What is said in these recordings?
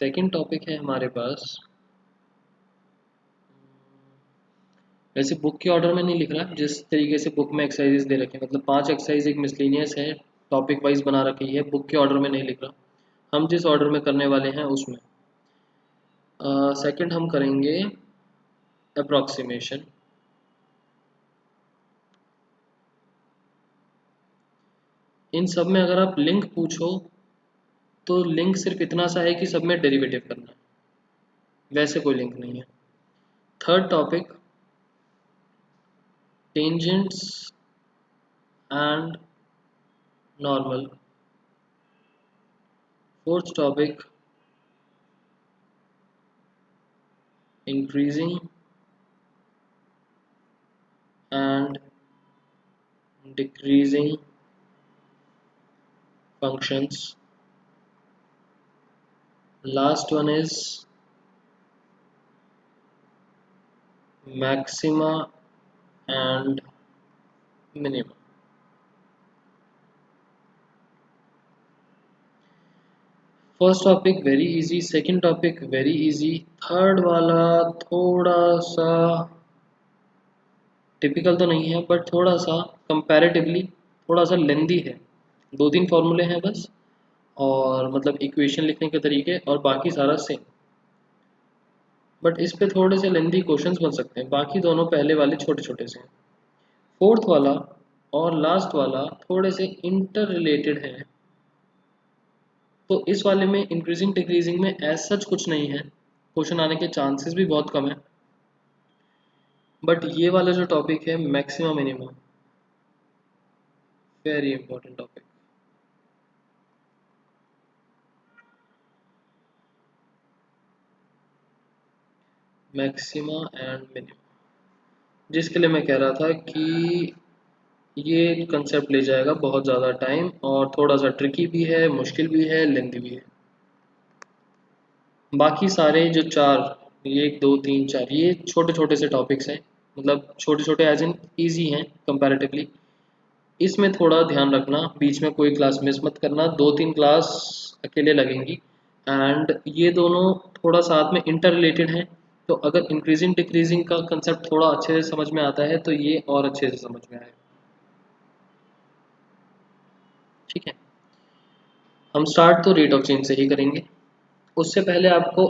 Second topic है हमारे पास। वैसे बुक के ऑर्डर में नहीं लिख रहा, जिस तरीके से बुक में एक्सरसाइजेस दे रखे हैं, मतलब 5 एक्सरसाइज एक मिसलेनियस है, टॉपिक वाइज बना रखी है, बुक के ऑर्डर में नहीं लिख रहा। हम जिस ऑर्डर में करने वाले हैं उसमें सेकंड हम करेंगे अप्रॉक्सीमेशन। इन सब में अगर आप लिंक पूछो तो लिंक सिर्फ इतना सा है कि सब में डेरिवेटिव करना है, वैसे कोई लिंक नहीं है। Third topic tangents and normal. Fourth topic increasing and decreasing functions. Last one is maxima and minima. First topic very easy, second topic very easy, third वाला थोड़ा सा टिपिकल तो नहीं है बट थोड़ा सा कंपैरेटिवली थोड़ा सा लेंदी है। 2-3 फॉर्मूले हैं बस, और मतलब इक्वेशन लिखने के तरीके, और बाकी सारा सेम। बट इस पे थोड़े से लेंदी क्वेश्चंस बन सकते हैं, बाकी दोनों पहले वाले छोटे छोटे से हैं। फोर्थ वाला और लास्ट वाला थोड़े से इंटर रिलेटेड हैं, तो इस वाले में इंक्रीजिंग डिक्रीजिंग में एज सच कुछ नहीं है, क्वेश्चन आने के चांसेस भी बहुत कम है। बट ये वाला जो टॉपिक है maximum minimum, very important topic. Maxima and minimum, जिसके लिए मैं कह रहा था कि ये कंसेप्ट ले जाएगा बहुत ज़्यादा टाइम, और थोड़ा सा ट्रिकी भी है, मुश्किल भी है, लेंथी भी है। बाकी सारे जो चार, ये 1 2 3 4, ये छोटे छोटे से टॉपिक्स हैं, मतलब छोटे छोटे एज इन ईजी हैं कंपैरेटिवली। इसमें थोड़ा ध्यान रखना, बीच में कोई क्लास मिस मत करना, 2-3 क्लास अकेले लगेंगी। एंड ये दोनों थोड़ा साथ में इंटर रिलेटेड हैं, तो अगर इंक्रीजिंग डिक्रीजिंग का कंसेप्ट थोड़ा अच्छे से समझ में आता है तो ये और अच्छे से समझ में आएगा। ठीक है, हम स्टार्ट तो रेट ऑफ चेंज से ही करेंगे। उससे पहले आपको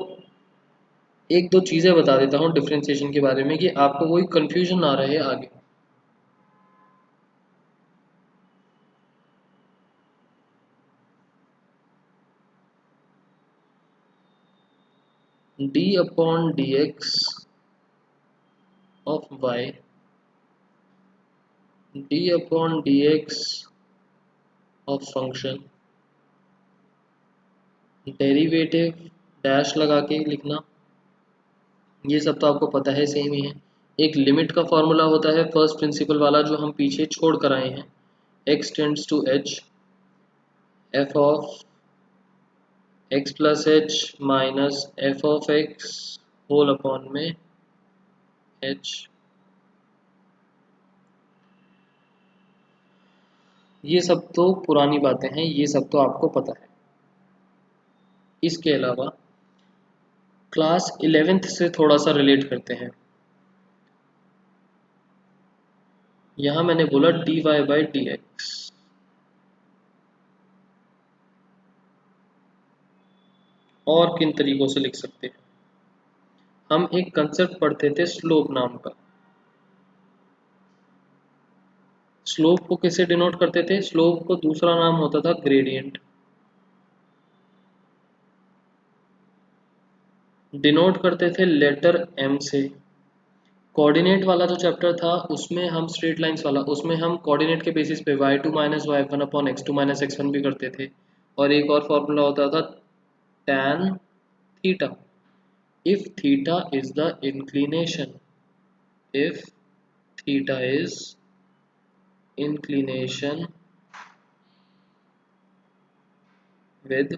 1-2 चीज़ें बता देता हूँ डिफ्रेंशिएशन के बारे में, कि आपको कोई कंफ्यूजन ना रहे आगे। D upon d x of y, d upon d x of function, derivative dash लगा के लिखना, ये सब तो आपको पता है, सेम ही है। एक लिमिट का फॉर्मूला होता है फर्स्ट प्रिंसिपल वाला, जो हम पीछे छोड़ कर आए हैं, x tends to h, f of x plus h minus f of x whole upon में h। ये सब तो पुरानी बातें हैं, ये सब तो आपको पता है। इसके अलावा क्लास 11th से थोड़ा सा रिलेट करते हैं। यहाँ मैंने बोला dy बाई डी एक्स, और किन तरीकों से लिख सकते हैं। हम एक कंसेप्ट पढ़ते थे स्लोप नाम का। स्लोप को किससे डिनोट करते थे? स्लोप को दूसरा नाम होता था ग्रेडियंट। डिनोट करते थे लेटर m से। कोऑर्डिनेट वाला जो चैप्टर था उसमें हम स्ट्रेट लाइंस वाला, उसमें हम कोऑर्डिनेट के बेसिस पे y2 minus y one upon x2 minus x1 भी करते थे। और एक और फॉर्मूला होता था tan theta, if theta is the inclination, if theta is inclination with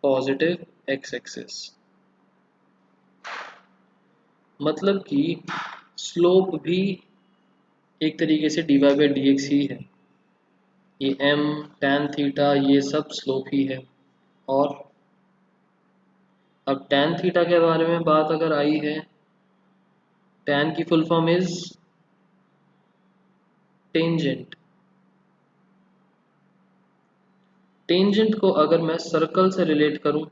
positive x axis, मतलब कि स्लोप भी एक तरीके से dy बाई डी एक्स ही है। ये m tan थीटा ये सब स्लोप ही है। और अब tan थीटा के बारे में बात अगर आई है, tan की full form is tangent. Tangent को अगर मैं सर्कल से रिलेट करूं,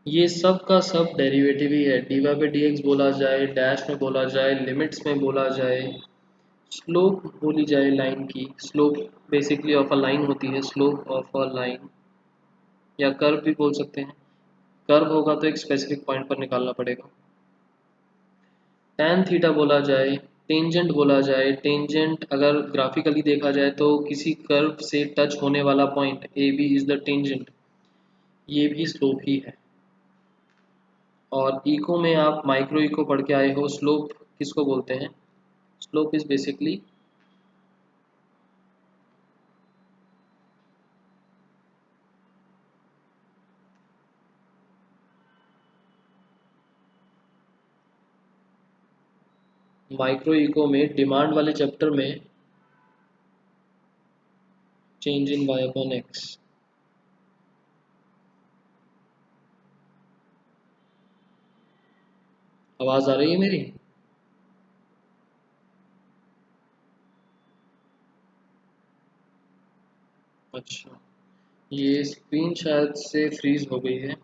ये सब का सब डेरिवेटिव ही है। D y by d x बोला जाए, डैश में बोला जाए, लिमिट्स में बोला जाए, स्लोप बोली जाए लाइन की, slope basically of a line होती है, स्लोप ऑफ अ लाइन, या कर्व भी बोल सकते हैं। कर्व होगा तो एक स्पेसिफिक पॉइंट पर निकालना पड़ेगा। tan थीटा बोला जाए, टेंजेंट बोला जाए, टेंजेंट अगर ग्राफिकली देखा जाए तो किसी कर्व से टच होने वाला point a b is the tangent, ये भी स्लोप ही है। और इको में आप माइक्रो इको पढ़ के आए हो, स्लोप किसको बोलते हैं? Slope is basically micro eco में डिमांड वाले चैप्टर में change in y upon x. आवाज आ रही है मेरी? अच्छा, ये स्क्रीन शायद से फ्रीज हो गई है।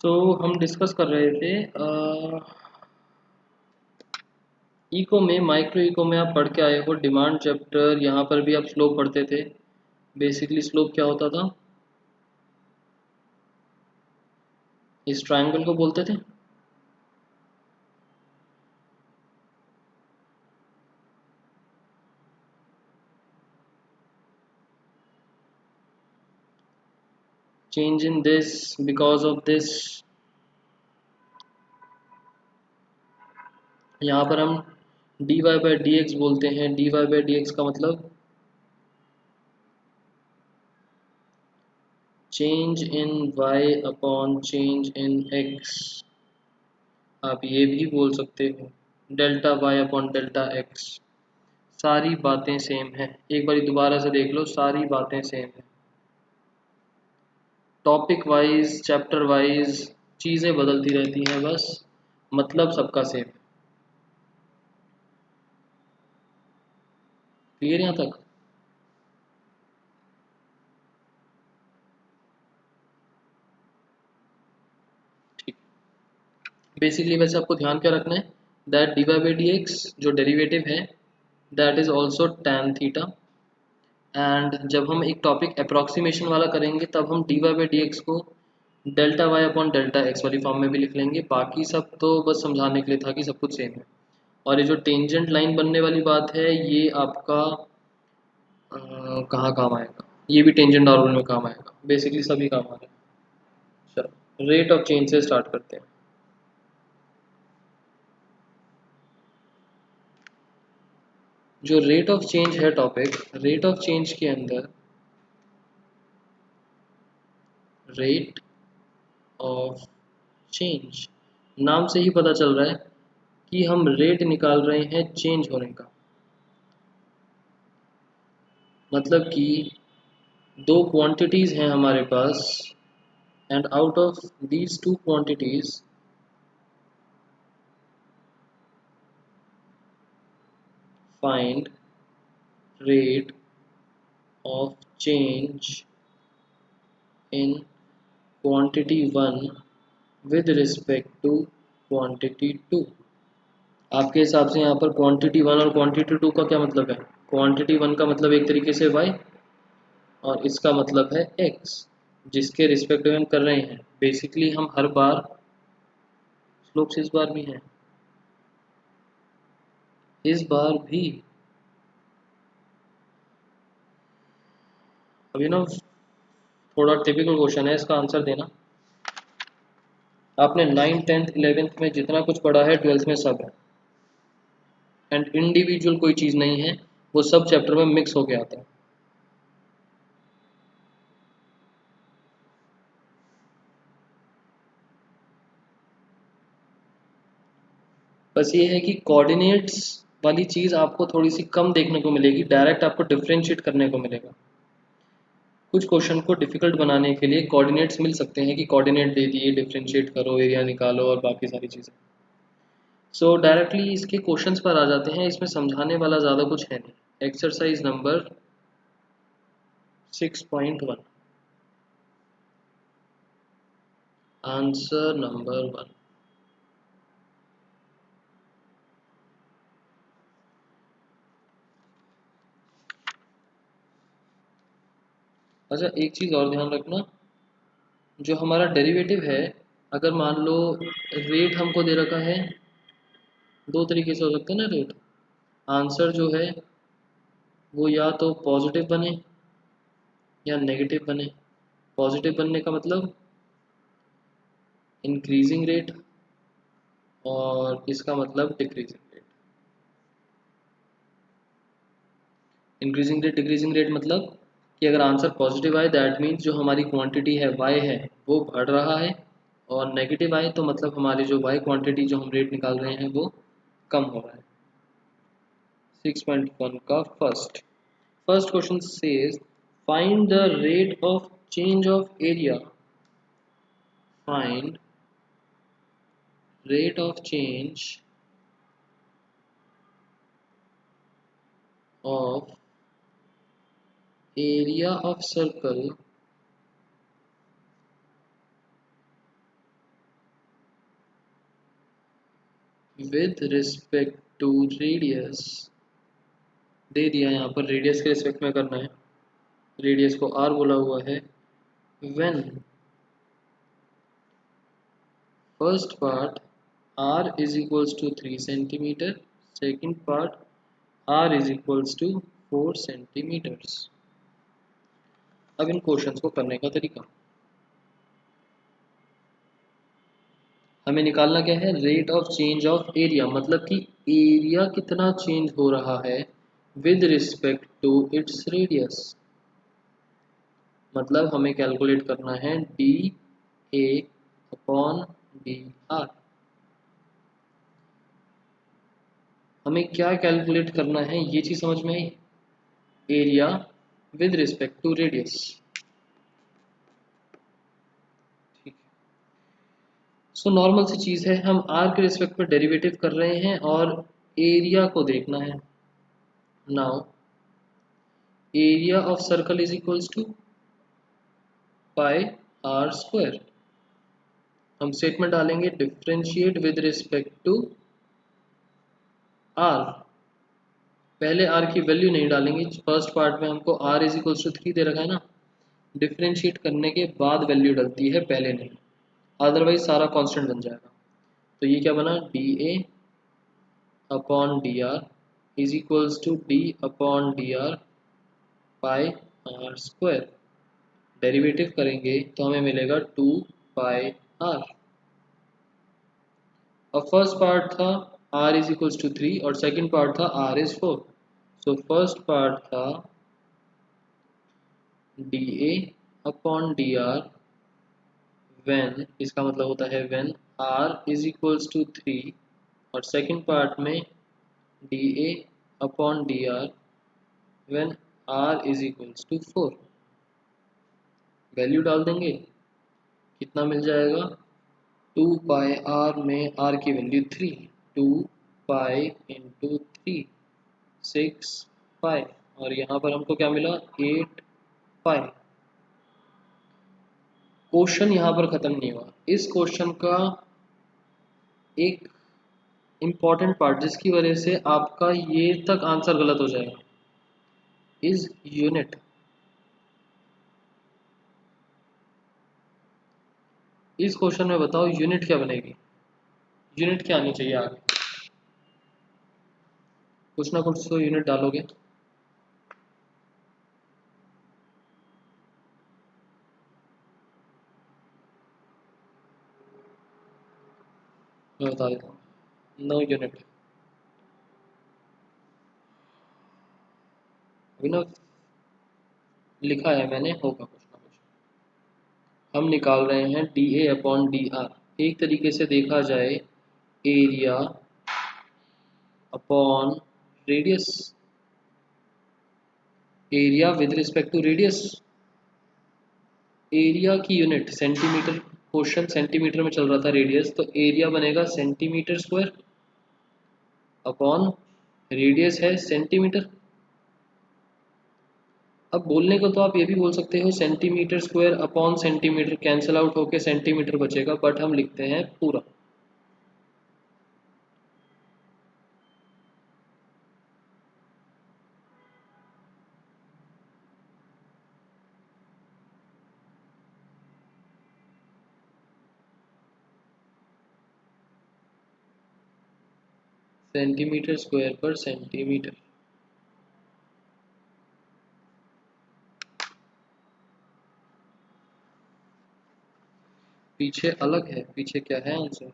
तो हम डिस्कस कर रहे थे इको में, माइक्रो इको में आप पढ़ के आए हो डिमांड चैप्टर, यहाँ पर भी आप स्लोप पढ़ते थे। बेसिकली स्लोप क्या होता था? इस ट्रायंगल को बोलते थे change in this because of this. यहाँ पर हम d y by d x बोलते हैं। D y by d x का मतलब change in y upon change in x. आप ये भी बोल सकते हो delta y upon delta x. सारी बातें सेम है, एक बार दोबारा से देख लो, सारी बातें सेम है। टॉपिक वाइज, चैप्टर वाइज चीज़ें बदलती रहती हैं बस, मतलब सबका सेम है। क्लियर यहाँ तक? ठीक। बेसिकली वैसे आपको ध्यान क्या रखना है, that d y by d x जो डेरिवेटिव है that is also tan theta. And जब हम एक टॉपिक अप्रॉक्सीमेशन वाला करेंगे तब हम d y by d x को delta y upon delta x वाली फॉर्म में भी लिख लेंगे। बाकी सब तो बस समझाने के लिए था कि सब कुछ सेम है। और ये जो टेंजेंट लाइन बनने वाली बात है ये आपका कहाँ काम आएगा? ये भी टेंजेंट नॉर्मल में काम आएगा, बेसिकली सभी काम आ रहे हैं। चलो रेट ऑफ चेंज से स्टार्ट करते हैं। जो रेट ऑफ चेंज है टॉपिक, रेट ऑफ चेंज के अंदर रेट ऑफ चेंज, नाम से ही पता चल रहा है कि हम रेट निकाल रहे हैं चेंज होने का। मतलब कि दो क्वांटिटीज हैं हमारे पास, and out of these two quantities find rate of change in quantity 1 with respect to quantity 2। आपके हिसाब से यहाँ पर क्वांटिटी 1 और क्वांटिटी 2 का क्या मतलब है? क्वांटिटी 1 का मतलब एक तरीके से y और इसका मतलब है x, जिसके रिस्पेक्ट में हम कर रहे हैं। बेसिकली हम हर बार स्लोप्स इस बार भी हैं, इस बार भी अभी ना थोड़ा टिपिकल क्वेश्चन है, इसका आंसर देना। आपने 9th 10th 11th में जितना कुछ पढ़ा है 12th में सब है, एंड इंडिविजुअल कोई चीज़ नहीं है, वो सब चैप्टर में मिक्स होके आता है। बस ये है कि कोऑर्डिनेट्स वाली चीज़ आपको थोड़ी सी कम देखने को मिलेगी, डायरेक्ट आपको डिफरेंशिएट करने को मिलेगा। कुछ क्वेश्चन को डिफिकल्ट बनाने के लिए कोऑर्डिनेट्स मिल सकते हैं कि कोऑर्डिनेट दे दिए, डिफरेंशिएट करो, एरिया निकालो और बाकी सारी चीज़ें। सो डायरेक्टली इसके क्वेश्चंस पर आ जाते हैं, इसमें समझाने वाला ज़्यादा कुछ है नहीं। Exercise number 6.1, answer number 1। अच्छा, एक चीज़ और ध्यान रखना, जो हमारा डेरिवेटिव है, अगर मान लो रेट हमको दे रखा है, दो तरीके से हो सकता है ना रेट। आंसर जो है वो या तो पॉजिटिव बने या नेगेटिव बने। पॉजिटिव बनने का मतलब इंक्रीजिंग रेट, और इसका मतलब decreasing rate. Increasing rate decreasing rate मतलब कि अगर आंसर पॉजिटिव आए दैट मीन्स जो हमारी क्वांटिटी है y है वो बढ़ रहा है, और नेगेटिव आए तो मतलब हमारी जो y क्वांटिटी जो हम रेट निकाल रहे हैं वो कम हो रहा है। 6.1 का first question says find the rate of change of area. Find rate of change of area of circle with respect to radius। दे दिया यहाँ पर रेडियस के रिस्पेक्ट में करना है, रेडियस को r बोला हुआ है। when first part r is equals to 3 centimeter, second part r is equals to 4 centimeters। अब इन क्वेश्चंस को करने का तरीका, हमें निकालना क्या है? Rate of change of area, मतलब कि एरिया कितना चेंज हो रहा है with respect to its radius. मतलब हमें कैलकुलेट करना है डी ए अपॉन डी आर। हमें क्या कैलकुलेट करना है ये चीज़ समझ में आई? Area with respect to radius. ठीक है, सो नॉर्मल सी चीज़ है, हम आर के रिस्पेक्ट पर डेरिवेटिव कर रहे हैं और एरिया को देखना है। Now area of circle is equals to pi r square. हम स्टेटमेंट डालेंगे differentiate with respect to r. पहले आर की वैल्यू नहीं डालेंगे, फर्स्ट पार्ट में हमको आर इज इक्वल्स टू 3 दे रखा है ना, डिफरेंशिएट करने के बाद वैल्यू डलती है, पहले नहीं, अदरवाइज सारा कांस्टेंट बन जाएगा। तो ये क्या बना? D A upon d r is equals to d upon d r pi r square. Derivative करेंगे तो हमें मिलेगा 2 पाई आर। अब फर्स्ट पार्ट था r इज इक्वल्स टू 3 और सेकंड पार्ट था r is 4। So first part था d A upon d r when, इसका मतलब होता है when r is equals to 3, और सेकंड पार्ट में d A upon d r when r is equals to 4। Value डाल देंगे, कितना मिल जाएगा? 2 पाई आर में r की वैल्यू 3, 2 पाई इंटू 3 6 पाई, और यहाँ पर हमको क्या मिला 8 पाई। क्वेश्चन यहाँ पर खत्म नहीं हुआ। इस क्वेश्चन का एक इम्पॉर्टेंट पार्ट जिसकी वजह से आपका ये तक आंसर गलत हो जाएगा इज यूनिट। इस क्वेश्चन में बताओ यूनिट क्या बनेगी, यूनिट क्या आनी चाहिए आगे। कुछ ना कुछ तो यूनिट डालोगे। मैं बता देता हूँ, नो यूनिट। अभिनव लिखा है मैंने, होगा कुछ ना कुछ। हम निकाल रहे हैं डी ए अपॉन डी आर। एक तरीके से देखा जाए area upon radius, area with respect to radius. Area की यूनिट सेंटीमीटर, क्वेश्चन सेंटीमीटर में चल रहा था रेडियस, तो एरिया बनेगा सेंटीमीटर स्क्वायर अपॉन रेडियस है सेंटीमीटर। अब बोलने को तो आप ये भी बोल सकते हो centimetre square upon centimetre, cancel out होके सेंटीमीटर बचेगा, बट हम लिखते हैं पूरा। सेंटीमीटर स्क्वायर पर सेंटीमीटर। पीछे अलग है, पीछे क्या है आंसर।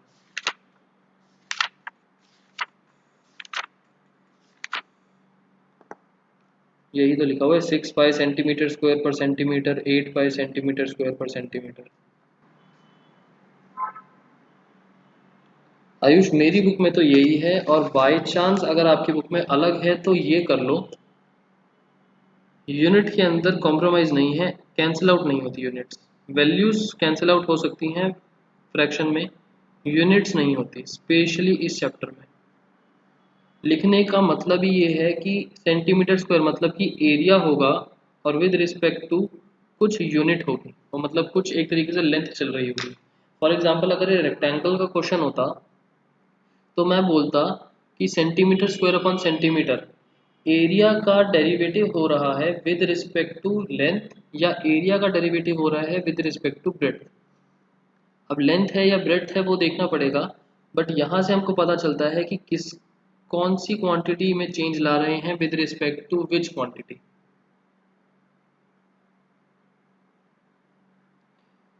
यही तो लिखा हुआ है 6 पाई सेंटीमीटर स्क्वायर पर सेंटीमीटर, 8 पाई सेंटीमीटर स्क्वायर पर सेंटीमीटर। आयुष मेरी बुक में तो यही है, और बाय चांस अगर आपकी बुक में अलग है तो ये कर लो, यूनिट के अंदर कॉम्प्रोमाइज़ नहीं है, कैंसिल आउट नहीं होती यूनिट्स। वैल्यूज़ कैंसिल आउट हो सकती हैं फ्रैक्शन में, यूनिट्स नहीं होती, स्पेशली इस चैप्टर में। लिखने का मतलब ही ये है कि सेंटीमीटर स्क्वायर मतलब कि एरिया होगा, और विद रिस्पेक्ट टू कुछ यूनिट होगी, और मतलब कुछ एक तरीके से लेंथ चल रही होगी। फॉर एग्जांपल अगर ये रेक्टेंगल का क्वेश्चन होता तो मैं बोलता कि centimetre square upon centimetre, area का डेरिवेटिव हो रहा है विद रिस्पेक्ट टू लेंथ, या एरिया का डेरिवेटिव हो रहा है विद रिस्पेक्ट टू ब्रेड्थ। अब लेंथ है या ब्रेड्थ है वो देखना पड़ेगा, बट यहाँ से हमको पता चलता है कि किस कौन सी क्वांटिटी में चेंज ला रहे हैं with respect to which quantity.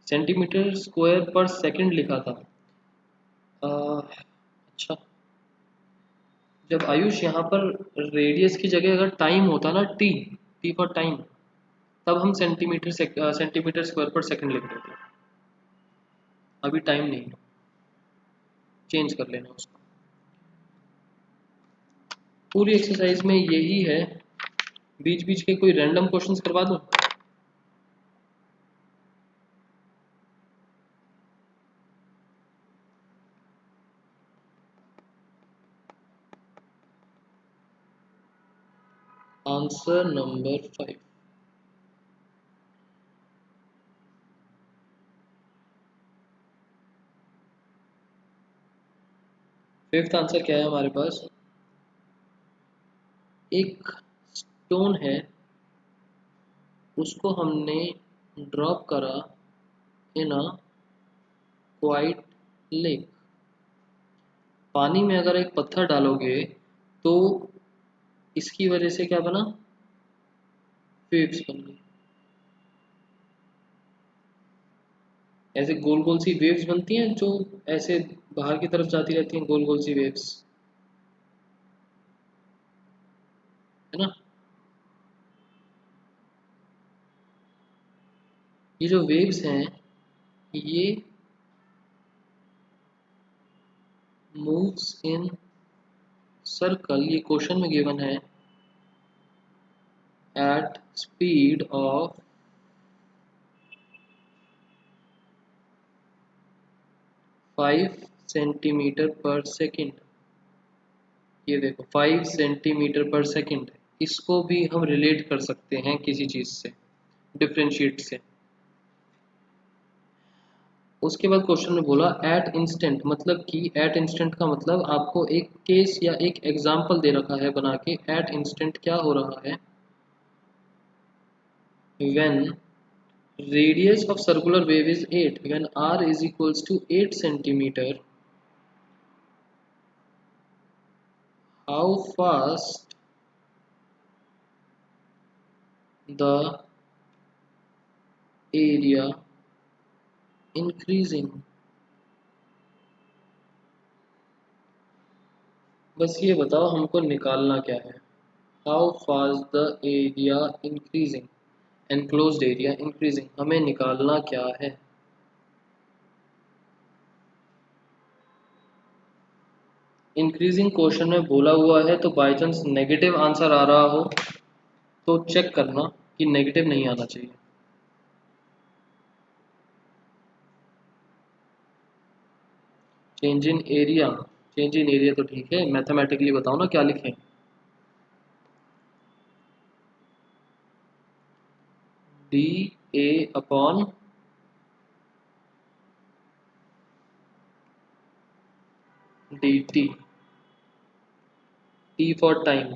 Centimetre square पर सेकंड लिखा था। अच्छा, जब आयुष यहाँ पर रेडियस की जगह अगर टाइम होता ना, टी, टी फॉर टाइम, तब हम सेंटीमीटर स्क्वायर पर सेकंड लिख देते। अभी टाइम नहीं, चेंज कर लेना उसको। पूरी एक्सरसाइज में यही है, बीच बीच के कोई रैंडम क्वेश्चंस करवा दूं। Answer number 5। फिफ्थ आंसर क्या है हमारे पास, एक स्टोन है, उसको हमने ड्रॉप करा इन अ क्वाइट लेक। पानी में अगर एक पत्थर डालोगे तो इसकी वजह से क्या बना, वेव्स बन गई। ऐसे गोल गोल सी वेव्स बनती हैं जो ऐसे बाहर की तरफ जाती रहती हैं, गोल गोल सी वेव्स, है ना। ये जो वेव्स हैं ये मूव्स इन सर्कल, ये क्वेश्चन में गिवन है, at speed of 5 centimetre per second. ये देखो 5 सेंटीमीटर पर सेकेंड, इसको भी हम रिलेट कर सकते हैं किसी चीज से, डिफरेंशिएट से। उसके बाद क्वेश्चन में बोला एट इंस्टेंट, मतलब कि एट इंस्टेंट का मतलब आपको एक केस या एक एग्जाम्पल दे रखा है बना के। एट इंस्टेंट क्या हो रहा है, when radius of circular wave is 8, when r is equals to 8 centimetre, how fast the area increasing. बस ये बताओ हमको निकालना क्या है, how fast the area increasing, enclosed area increasing, हमें निकालना क्या है। इंक्रीजिंग क्वेश्चन में बोला हुआ है, तो बाई चांस नेगेटिव आंसर आ रहा हो तो चेक करना कि नेगेटिव नहीं आना चाहिए। Change in area, change in area तो ठीक है, मैथमेटिकली बताओ ना क्या लिखें। D A upon d T, T for time.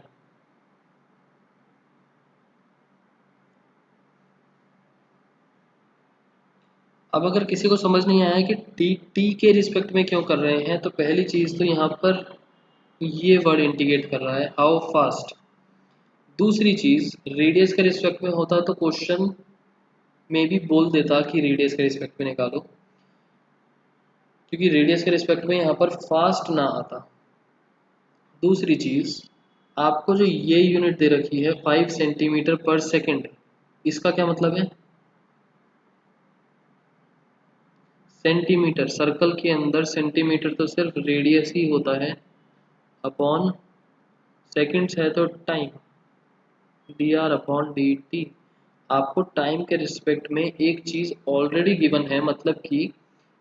अब अगर किसी को समझ नहीं आया कि टी टी के रिस्पेक्ट में क्यों कर रहे हैं, तो पहली चीज़ तो यहाँ पर ये वर्ड इंडिकेट कर रहा है, हाउ फास्ट। दूसरी चीज़, रेडियस के रिस्पेक्ट में होता तो क्वेश्चन में भी बोल देता कि रेडियस के रिस्पेक्ट में निकालो, क्योंकि रेडियस के रिस्पेक्ट में यहाँ पर फास्ट ना आता। दूसरी चीज़, आपको जो ये यूनिट दे रखी है 5 सेंटीमीटर पर सेकेंड, इसका क्या मतलब है, सेंटीमीटर। सर्कल के अंदर सेंटीमीटर तो सिर्फ रेडियस ही होता है, अपॉन सेकेंड्स है तो time, D r upon d T. आपको टाइम के रिस्पेक्ट में एक चीज़ ऑलरेडी गिवन है, मतलब कि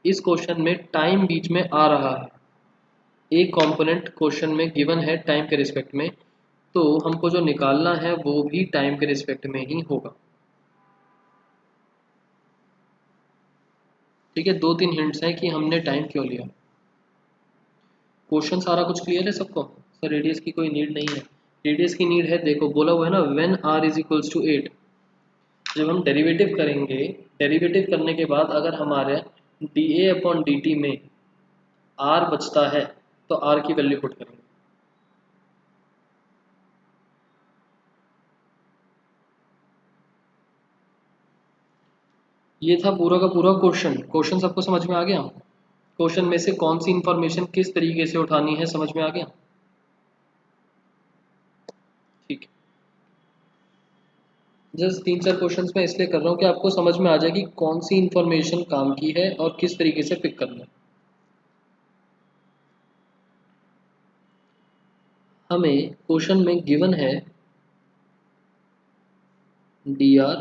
इस क्वेश्चन में टाइम बीच में आ रहा है, एक कंपोनेंट क्वेश्चन में गिवन है टाइम के रिस्पेक्ट में, तो हमको जो निकालना है वो भी टाइम के रिस्पेक्ट में ही होगा। ठीक है, 2-3 हिंट्स हैं कि हमने टाइम क्यों लिया। क्वेश्चन सारा कुछ क्लियर है सबको, सर रेडियस की कोई नीड नहीं है। रेडियस की नीड है, देखो बोला हुआ है ना when r is equals to 8। जब हम डेरिवेटिव करेंगे, डेरिवेटिव करने के बाद अगर हमारे D A upon d T में r बचता है तो r की वैल्यू पुट करेंगे। ये था पूरा का पूरा क्वेश्चन। क्वेश्चन सबको समझ में आ गया, क्वेश्चन में से कौन सी इंफॉर्मेशन किस तरीके से उठानी है समझ में आ गया। ठीक है, जस्ट 3-4 क्वेश्चंस मैं इसलिए कर रहा हूँ कि आपको समझ में आ जाए कि कौन सी इंफॉर्मेशन काम की है और किस तरीके से पिक करना है। हमें क्वेश्चन में गिवन है d r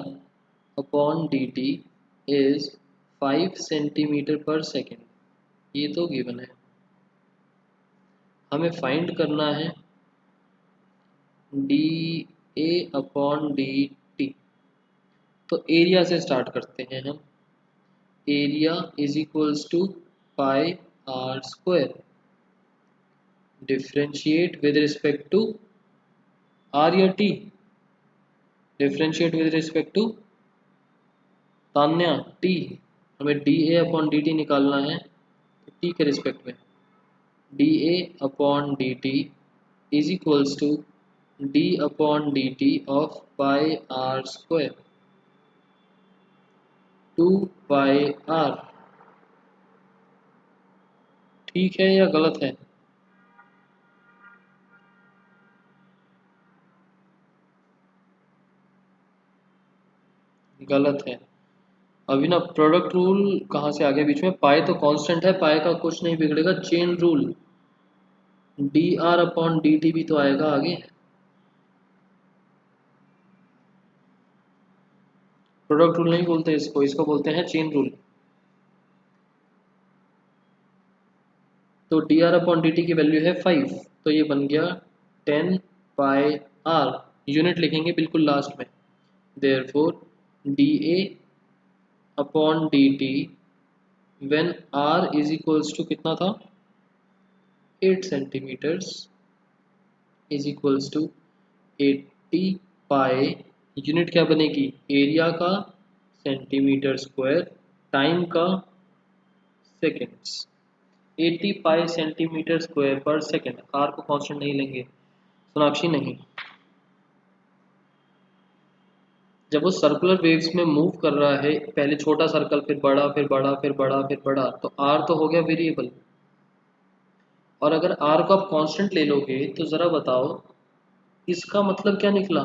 upon d t is 5 centimetre per second, ये तो गिवन है। हमें फाइंड करना है डी ए अपॉन डी टी। तो एरिया से स्टार्ट करते हैं हम, area is equals to pi r square, differentiate with respect to r या t, differentiate with respect to तान्या टी। हमें डी ए अपॉन डी टी निकालना है टी के रिस्पेक्ट में, d A upon d t is equals to d upon d t of pi r square, 2 pi r. ठीक है या गलत है, गलत है। अभी ना प्रोडक्ट रूल कहाँ से आ गया बीच में, पाई तो कांस्टेंट है, पाई का कुछ नहीं बिगड़ेगा। Chain rule, D r upon d T भी तो आएगा आगे। प्रोडक्ट रूल नहीं बोलते इसको, इसको बोलते हैं चेन रूल। तो D r upon d t की वैल्यू है 5, तो ये बन गया 10 पाई r, यूनिट लिखेंगे बिल्कुल लास्ट में। Therefore dA upon dt when r is equals to कितना था 8 centimetres is equals to 80 pi, unit क्या बनेगी एरिया का सेंटीमीटर स्क्वायर टाइम का सेकेंड्स। 80 पाई सेंटीमीटर स्क्वायर पर सेकेंड, आर को कांस्टेंट नहीं लेंगे सोनाक्षी नहीं। जब वो सर्कुलर वेव्स में मूव कर रहा है, पहले छोटा सर्कल फिर बड़ा फिर बड़ा फिर बड़ा फिर बड़ा, तो आर तो हो गया वेरिएबल। और अगर आर को आप कांस्टेंट ले लोगे तो ज़रा बताओ इसका मतलब क्या निकला।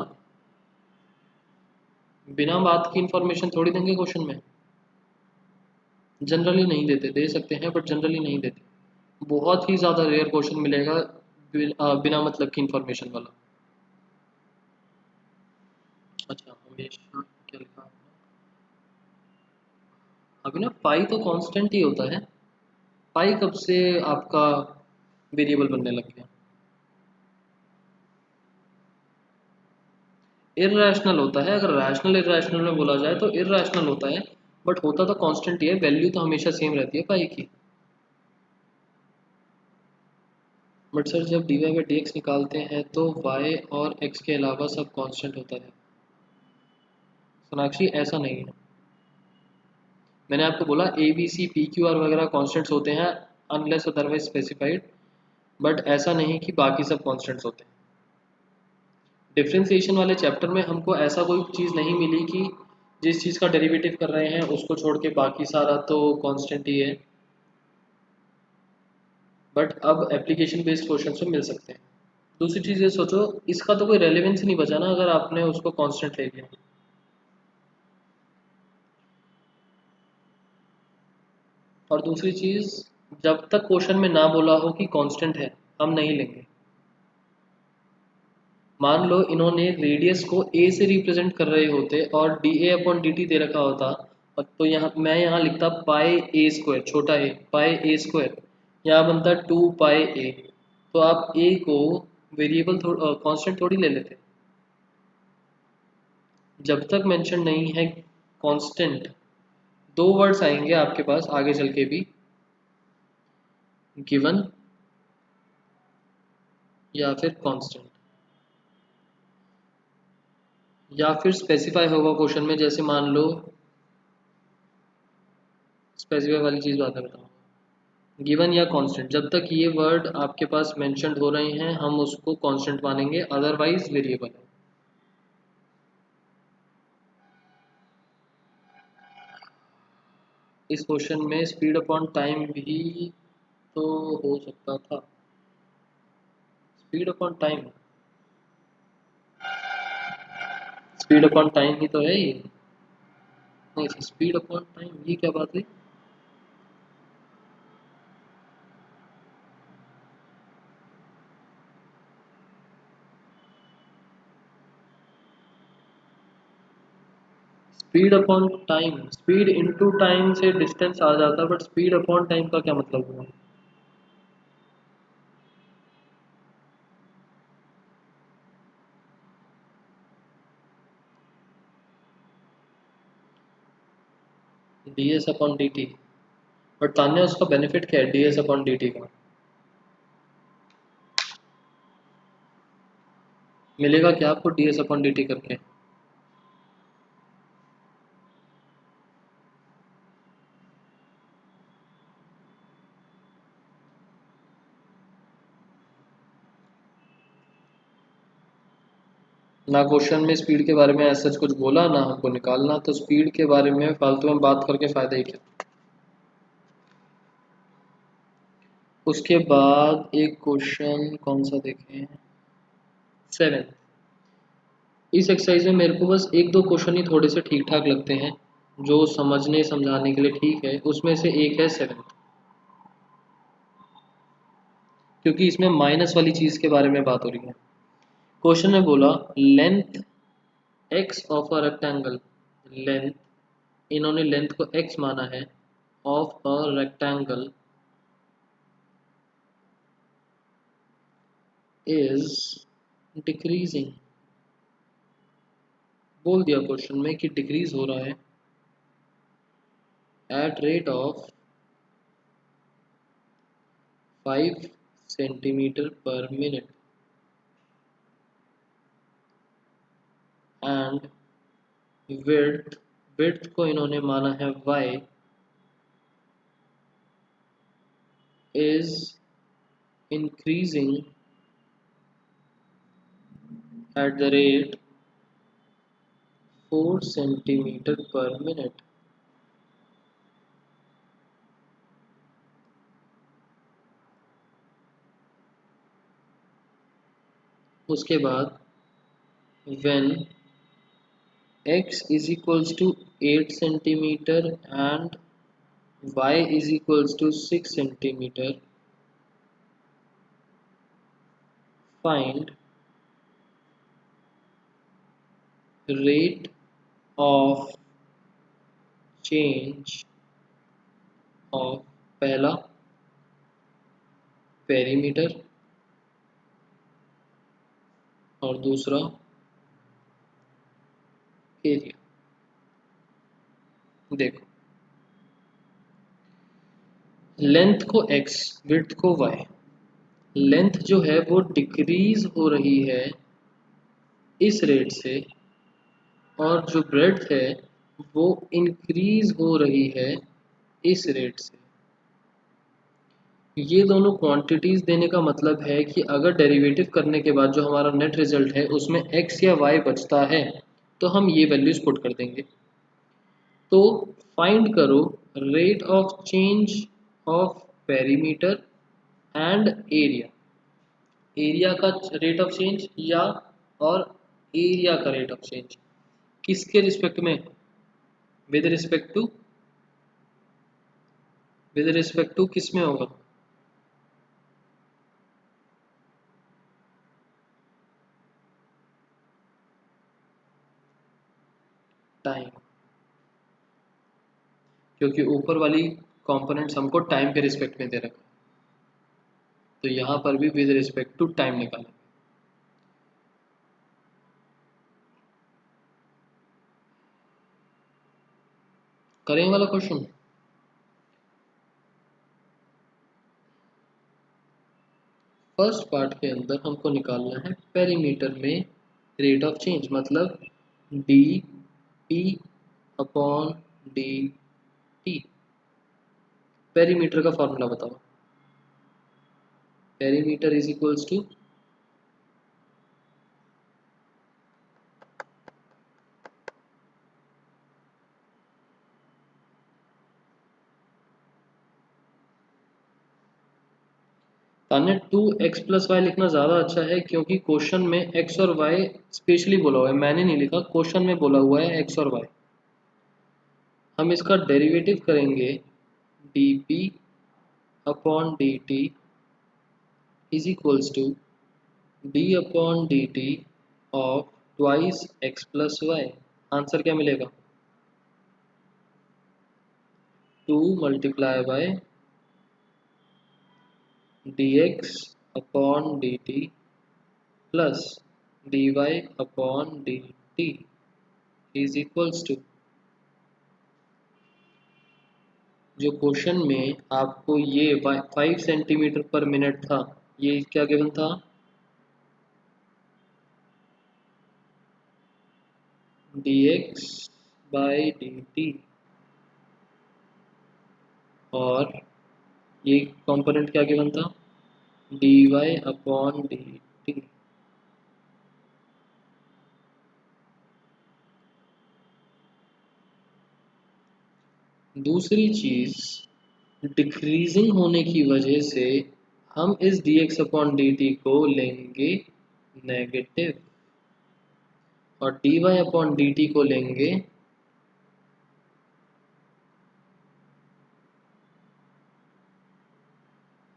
बिना बात की इंफॉर्मेशन थोड़ी देंगे क्वेश्चन में, जनरली नहीं देते, दे सकते हैं बट जनरली नहीं देते। बहुत ही ज़्यादा रेयर क्वेश्चन मिलेगा बिना मतलब की इंफॉर्मेशन वाला। अच्छा हमेशा क्या लिखा है? अभी ना पाई तो कांस्टेंट ही होता है, पाई कब से आपका वेरिएबल बनने लग गया। इररेशनल होता है, अगर रैशनल इररेशनल में बोला जाए तो इररेशनल होता है, बट होता तो कांस्टेंट ही है, वैल्यू तो हमेशा सेम रहती है पाई की। बट सर जब dy बाई डी एक्स निकालते हैं तो y और x के अलावा सब कांस्टेंट होता है। सोनाक्षी ऐसा नहीं है, मैंने आपको बोला a b c p q r वगैरह कांस्टेंट्स होते हैं अनलेस अदरवाइज स्पेसिफाइड, बट ऐसा नहीं कि बाकी सब कांस्टेंट्स होते हैं। डिफरेंशिएशन वाले चैप्टर में हमको ऐसा कोई चीज़ नहीं मिली कि जिस चीज़ का डेरिवेटिव कर रहे हैं उसको छोड़ के बाकी सारा तो कांस्टेंट ही है, बट अब एप्लीकेशन बेस्ड क्वेश्चन में मिल सकते हैं। दूसरी चीज़ ये सोचो, इसका तो कोई रेलेवेंस ही नहीं बचा ना अगर आपने उसको कांस्टेंट ले लिया। और दूसरी चीज़, जब तक क्वेश्चन में ना बोला हो कि कांस्टेंट है हम नहीं लेंगे। मान लो इन्होंने रेडियस को a से रिप्रेजेंट कर रहे होते और डी ए अपॉन डी टी दे रखा होता, और तो यहाँ मैं यहाँ लिखता पाई ए स्क्वायर, छोटा ए पाई ए स्क्वायर, यहाँ बनता 2 पाई ए, तो आप a को वेरिएबल कांस्टेंट थोड़ी ले लेते। जब तक मेंशन नहीं है कांस्टेंट, दो वर्ड्स आएंगे आपके पास आगे चल के भी, गिवन या फिर कांस्टेंट, या फिर स्पेसिफाई होगा क्वेश्चन में, जैसे मान लो स्पेसिफाई वाली चीज़ बाद में बताऊँ। गिवन या कांस्टेंट, जब तक ये वर्ड आपके पास मेंशन्ड हो रहे हैं हम उसको कांस्टेंट मानेंगे, अदरवाइज वेरिएबल है। इस क्वेश्चन में स्पीड अपॉन टाइम भी तो हो सकता था, speed upon time, speed upon time ही तो है ये। नहीं, स्पीड अपॉन टाइम ये क्या बात है। Speed upon time, speed into time से डिस्टेंस आ जाता, बट स्पीड अपॉन टाइम का क्या मतलब हुआ। D S upon d T, but Tanya उसका बेनिफिट क्या है D S upon d T का, मिलेगा क्या आपको D S upon d T करके। ना क्वेश्चन में स्पीड के बारे में ऐसा कुछ बोला, ना हमको निकालना, तो स्पीड के बारे में फालतू में बात करके फ़ायदा ही क्या। उसके बाद एक क्वेश्चन कौन सा देखें, 7। इस एक्सरसाइज में मेरे को बस एक दो क्वेश्चन ही थोड़े से ठीक ठाक लगते हैं जो समझने समझाने के लिए ठीक है, उसमें से एक है 7, क्योंकि इसमें माइनस वाली चीज़ के बारे में बात हो रही है। क्वेश्चन में बोला length x of a rectangle, length, इन्होंने लेंथ को x माना है, of a rectangle is decreasing. बोल दिया क्वेश्चन में कि डिक्रीज हो रहा है एट रेट ऑफ 5 सेंटीमीटर पर मिनट एंड विड्थ, विड्थ को इन्होंने माना है y, is increasing at the rate 4 centimetre पर मिनट। उसके बाद when x is equals to 8 centimetre and y is equals to 6 centimetre, find rate of change of पहला perimeter और दूसरा एरिया। देखो, लेंथ को x, विड्थ को y। लेंथ जो है वो डिक्रीज हो रही है इस रेट से और जो ब्रेड्थ है वो इंक्रीज हो रही है इस रेट से। ये दोनों क्वांटिटीज देने का मतलब है कि अगर डेरिवेटिव करने के बाद जो हमारा नेट रिजल्ट है उसमें x या y बचता है तो हम ये वैल्यूज पुट कर देंगे। तो फाइंड करो rate of change of perimeter and area. Area का रेट ऑफ चेंज या और एरिया का रेट ऑफ चेंज किसके रिस्पेक्ट में? विद रिस्पेक्ट टू किस में होगा? टाइम, क्योंकि ऊपर वाली कंपोनेंट्स हमको टाइम के रिस्पेक्ट में दे रखा है, तो यहाँ पर भी विद रिस्पेक्ट टू टाइम निकालेंगे। करेंगे वाला क्वेश्चन। फर्स्ट पार्ट के अंदर हमको निकालना है पेरीमीटर में रेट ऑफ चेंज, मतलब D P upon d T. Perimeter का फॉर्मूला बताओ। पेरीमीटर इज इक्वल्स टू ताने 2x प्लस वाई लिखना ज़्यादा अच्छा है क्योंकि क्वेश्चन में x और y स्पेशली बोला हुआ है, मैंने नहीं लिखा, क्वेश्चन में बोला हुआ है x और y। हम इसका डेरिवेटिव करेंगे dp upon dt is equals to d upon dt of twice x plus y. Answer क्या मिलेगा? 2 multiply by dx upon dt plus dy upon dt is equals to, जो क्वेश्चन में आपको ये 5 सेंटीमीटर पर मिनट था, ये क्या गिवन था? dx बाई dt और ये कंपोनेंट क्या गिवन था? dy upon dt। दूसरी चीज, डिक्रीजिंग होने की वजह से हम इस dx अपॉन dt को लेंगे नेगेटिव और dy अपॉन dt को लेंगे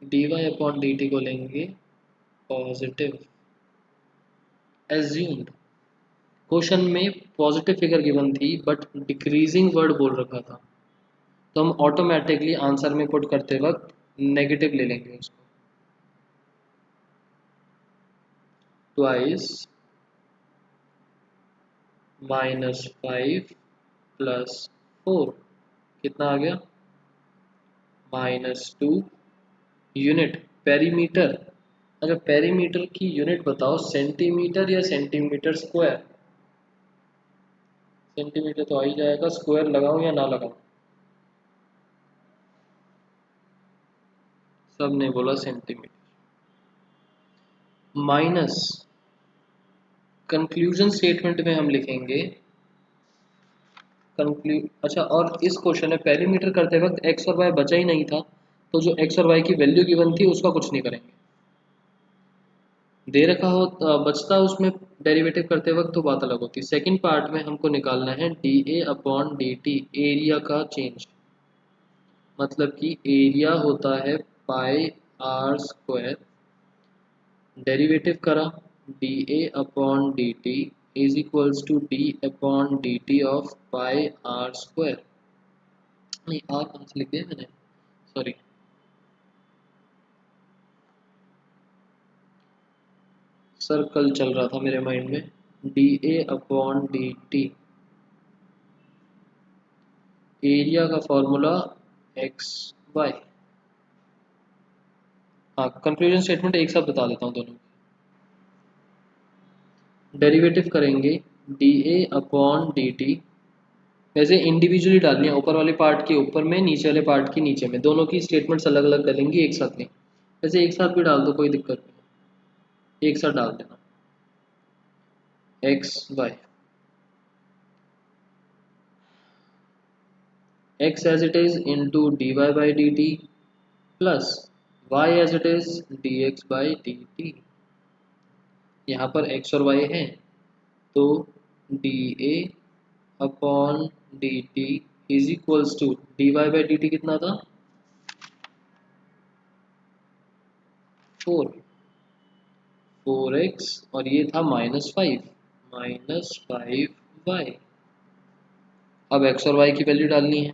अपॉन dt को लेंगे पॉजिटिव। एज्यूम्ड क्वेश्चन में पॉजिटिव फिगर गिवन थी बट डिक्रीजिंग वर्ड बोल रखा था, तो हम ऑटोमेटिकली आंसर में पुट करते वक्त नेगेटिव ले लेंगे उसको। ट्वाइस -5 + 4 कितना आ गया -2 यूनिट पेरीमीटर। अच्छा पेरीमीटर की यूनिट बताओ सेंटीमीटर या सेंटीमीटर स्क्वायर। सेंटीमीटर तो आ ही जाएगा, स्क्वायर लगाऊं या ना लगाऊं। सब ने बोला सेंटीमीटर। माइनस कंक्लूजन स्टेटमेंट में हम लिखेंगे अच्छा और इस क्वेश्चन में पेरीमीटर करते वक्त एक्स और वाई बचा ही नहीं था, तो जो एक्स और वाई की वैल्यू गिवन थी उसका कुछ नहीं करेंगे। दे रखा हो बचता उसमें डेरिवेटिव करते वक्त तो बात अलग होती। सेकंड पार्ट में हमको निकालना है dA/dt एरिया का चेंज। मतलब कि एरिया होता है πr², डेरिवेटिव करा dA/dt is equals to d/dt of πr²। नहीं आर कहाँ से लिख दिया मैंने, सॉरी। सर्कल चल रहा था मेरे माइंड में। dA/dt एरिया का फॉर्मूला XY। हाँ कंक्लूजन स्टेटमेंट एक साथ बता देता हूँ दोनों। डेरिवेटिव करेंगे dA/dt, वैसे इंडिविजुअली डालनी है, ऊपर वाले पार्ट के ऊपर में, नीचे वाले पार्ट के नीचे में, दोनों की स्टेटमेंट्स अलग अलग डालेंगे एक साथ नहीं। वैसे एक साथ भी डाल दो कोई दिक्कत नहीं, एक साथ डाल देना XY। x as it is into dy/dt plus y as it is dx/dt। यहाँ पर x और y है तो dA/dt is equals to dy/dt कितना था 4x और ये था -5y। अब x और y की वैल्यू डालनी है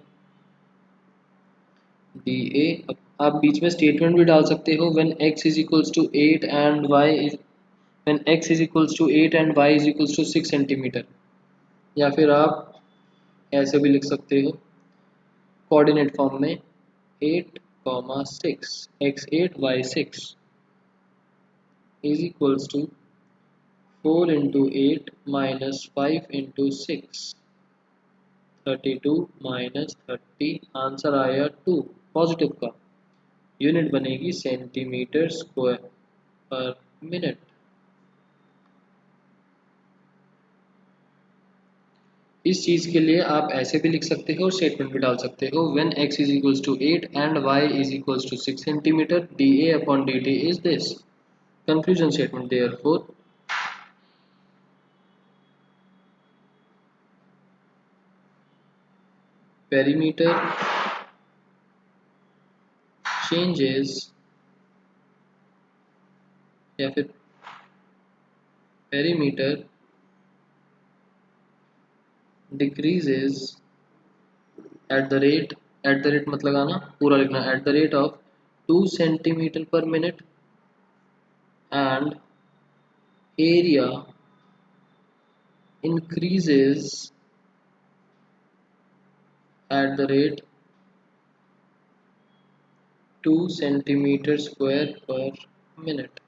dA। आप बीच में स्टेटमेंट भी डाल सकते हो when x is equals to 8 and y is when x is equals to 8 and y is equals to 6 centimetre, या फिर आप ऐसे भी लिख सकते हो कोऑर्डिनेट फॉर्म में 8,6 x8 y6 is equals to 4 into 8 minus 5 into 6 32 minus 30 answer आया 2 पॉजिटिव का। यूनिट बनेगी सेंटीमीटर स्क्वायर पर मिनट। इस चीज के लिए आप ऐसे भी लिख सकते हो और स्टेटमेंट भी डाल सकते हो when x is equals to 8 and y is equals to 6 centimetre dA/dt is this. Conclusion statement therefore perimeter changes या फिर perimeter decreases at the rate मत लगाना, पूरा लिखना at the rate of 2 centimeter per minute and area increases at the rate 2 centimeter square per minute।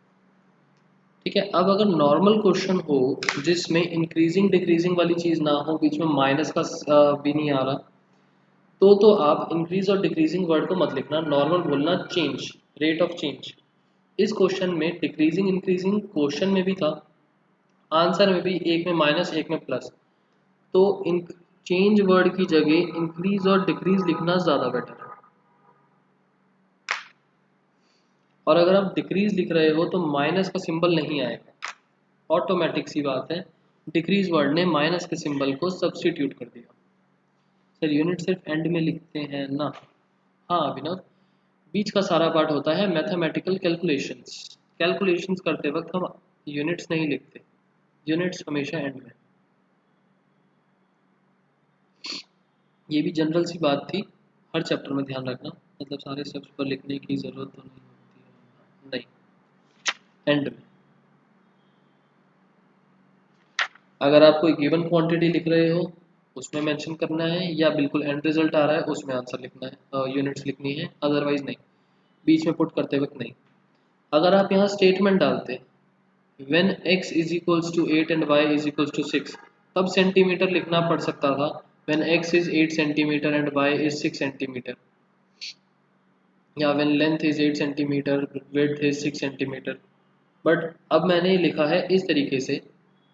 ठीक है। अब अगर नॉर्मल क्वेश्चन हो जिसमें इंक्रीजिंग डिक्रीजिंग वाली चीज ना हो, बीच में माइनस का भी नहीं आ रहा, तो आप इंक्रीज और डिक्रीजिंग वर्ड को मत लिखना, नॉर्मल बोलना चेंज, रेट ऑफ चेंज। इस क्वेश्चन में डिक्रीजिंग इंक्रीजिंग क्वेश्चन में भी था, आंसर में भी, एक में माइनस एक में प्लस, तो इन चेंज वर्ड की जगह इंक्रीज और डिक्रीज लिखना ज़्यादा बेटर है। और अगर आप डिक्रीज लिख रहे हो तो माइनस का सिंबल नहीं आएगा, ऑटोमेटिक सी बात है, डिक्रीज वर्ड ने माइनस के सिंबल को सब्स्टिट्यूट कर दिया। सर यूनिट सिर्फ एंड में लिखते हैं ना? हाँ अभिनव, बीच का सारा पार्ट होता है मैथमेटिकल कैलकुलेशंस। कैलकुलेशंस करते वक्त हम यूनिट्स नहीं लिखते, यूनिट्स हमेशा एंड में। ये भी जनरल सी बात थी, हर चैप्टर में ध्यान रखना, मतलब सारे स्टेप्स पर लिखने की ज़रूरत तो नहीं होती है, नहीं, एंड में। अगर आप कोई गिवन क्वांटिटी लिख रहे हो उसमें मेंशन करना है, या बिल्कुल एंड रिजल्ट आ रहा है उसमें आंसर लिखना है, यूनिट्स लिखनी है, अदरवाइज नहीं, बीच में पुट करते वक्त नहीं। अगर आप यहाँ स्टेटमेंट डालते when x is equals to 8 and y is equals to 6, तब सेंटीमीटर लिखना पड़ सकता था when x is 8 centimeter and y is 6 centimeter, या when length is 8 centimeter width is 6 centimeter। But अब मैंने लिखा है इस तरीके से,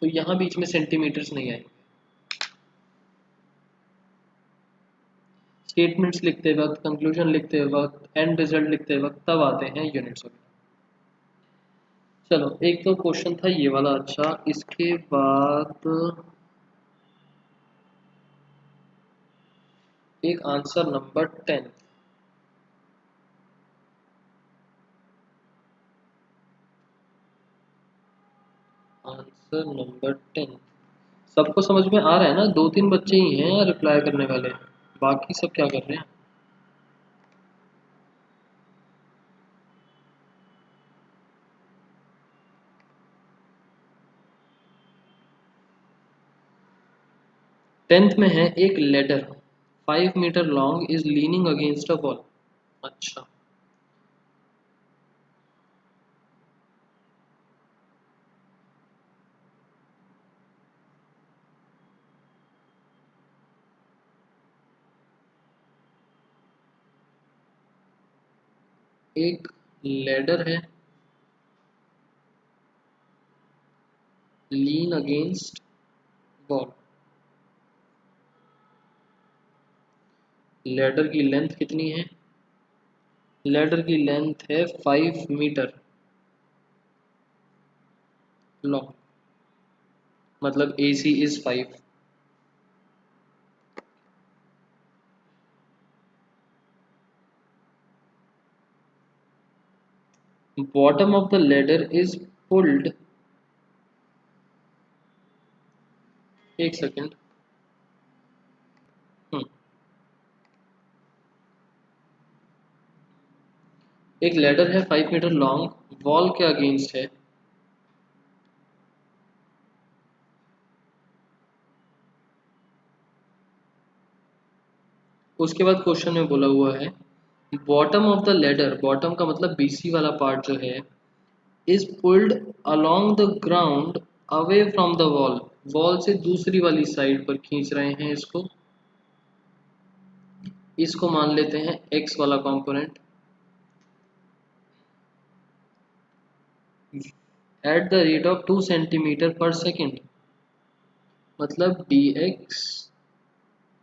तो यहाँ बीच में सेंटीमीटर्स नहीं आएंगे। स्टेटमेंट्स लिखते वक्त, कंक्लूजन लिखते वक्त, एंड रिजल्ट लिखते वक्त तब आते हैं यूनिट्स वगैरह। चलो, एक तो क्वेश्चन था ये वाला। अच्छा, इसके बाद एक आंसर नंबर 10। आंसर नंबर 10 सबको समझ में आ रहा है ना? 2-3 बच्चे ही हैं रिप्लाई करने वाले, बाकी सब क्या कर रहे हैं? टेंथ में है एक ladder 5 metre long is leaning against a wall. अच्छा, एक लेडर है लीन अगेंस्ट वॉल। लेडर की लेंथ कितनी है? लेडर की लेंथ है 5 मीटर लॉन्ग, मतलब AC is 5। Bottom of the ladder is pulled, एक सेकेंड, एक लेडर है 5 मीटर लॉन्ग, वॉल के अगेंस्ट है। उसके बाद क्वेश्चन में बोला हुआ है bottom of the ladder, bottom का मतलब BC वाला पार्ट जो है, is pulled along the ground away from the wall, wall से दूसरी वाली साइड पर खींच रहे हैं इसको। इसको मान लेते हैं X वाला component. At the rate of 2 centimetre per second, मतलब dx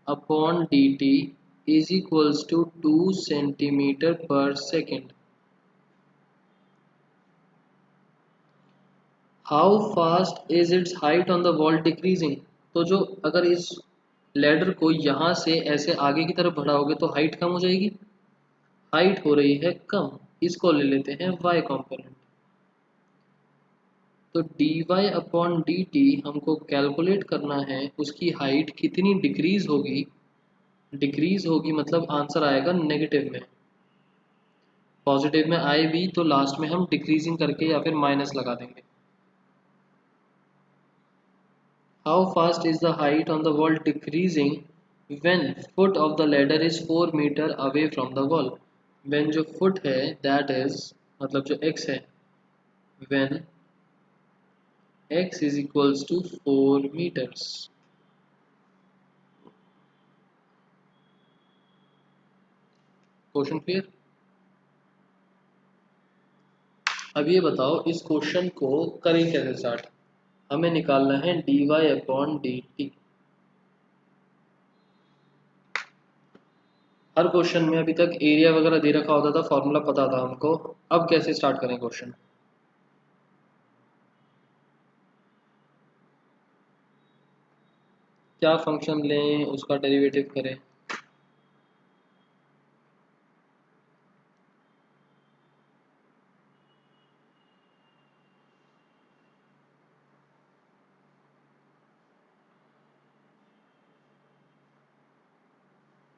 upon dt is equals to 2 centimetre per second. How fast is its height on the wall decreasing, तो जो अगर इस लेडर को यहाँ से ऐसे आगे की तरफ बढ़ाओगे तो हाइट कम हो जाएगी, हाइट हो रही है कम। इसको ले लेते हैं y कंपोनेंट। तो dy अपॉन dt हमको कैलकुलेट करना है उसकी हाइट कितनी डिक्रीज होगी। डिक्रीज होगी मतलब आंसर आएगा नेगेटिव में। पॉजिटिव में आए भी तो लास्ट में हम डिक्रीजिंग करके या फिर माइनस लगा देंगे। How fast is the height on the wall decreasing when foot of the ladder is 4 metre away from the wall. When जो फुट है दैट इज, मतलब जो x है, when x is equals to 4 meters। Question clear? अब ये बताओ इस question को करें कैसे स्टार्ट। हमें निकालना है dy अपॉन dt। हर क्वेश्चन में अभी तक एरिया वगैरह दे रखा होता था, फॉर्मूला पता था हमको। अब कैसे स्टार्ट करें क्वेश्चन? क्या फंक्शन लें, उसका डेरिवेटिव करें?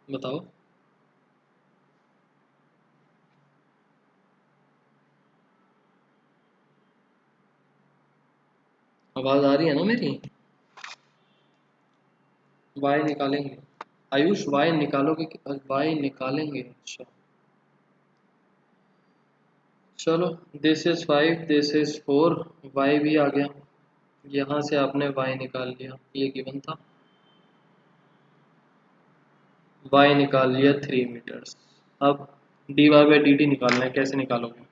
बताओ। आवाज आ रही है ना मेरी? y निकालेंगे। आयुष y निकालोगे कि y निकालेंगे? अच्छा चलो, this is 5, this is 4, y भी आ गया। यहाँ से आपने y निकाल लिया, ये गिवन था। y निकाल लिया 3 मीटर्स। अब dy बाई डी टी निकालना है, कैसे निकालोगे?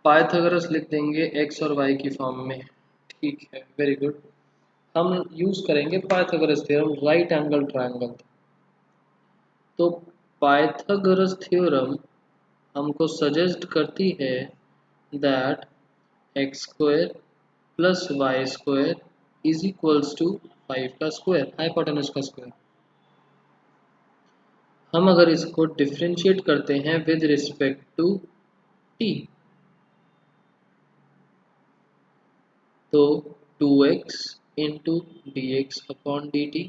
पाइथागोरस लिख देंगे x और y की फॉर्म में। ठीक है, वेरी गुड। हम यूज करेंगे Pythagoras theorem, right angle triangle. तो पाइथागोरस थ्योरम हमको सजेस्ट करती है that x square plus y square is equals to 5 का स्क्वायर, हाइपोटेनस का स्क्वायर। हम अगर इसको डिफरेंशिएट करते हैं विद रिस्पेक्ट टू टी, तो 2x into d x upon d t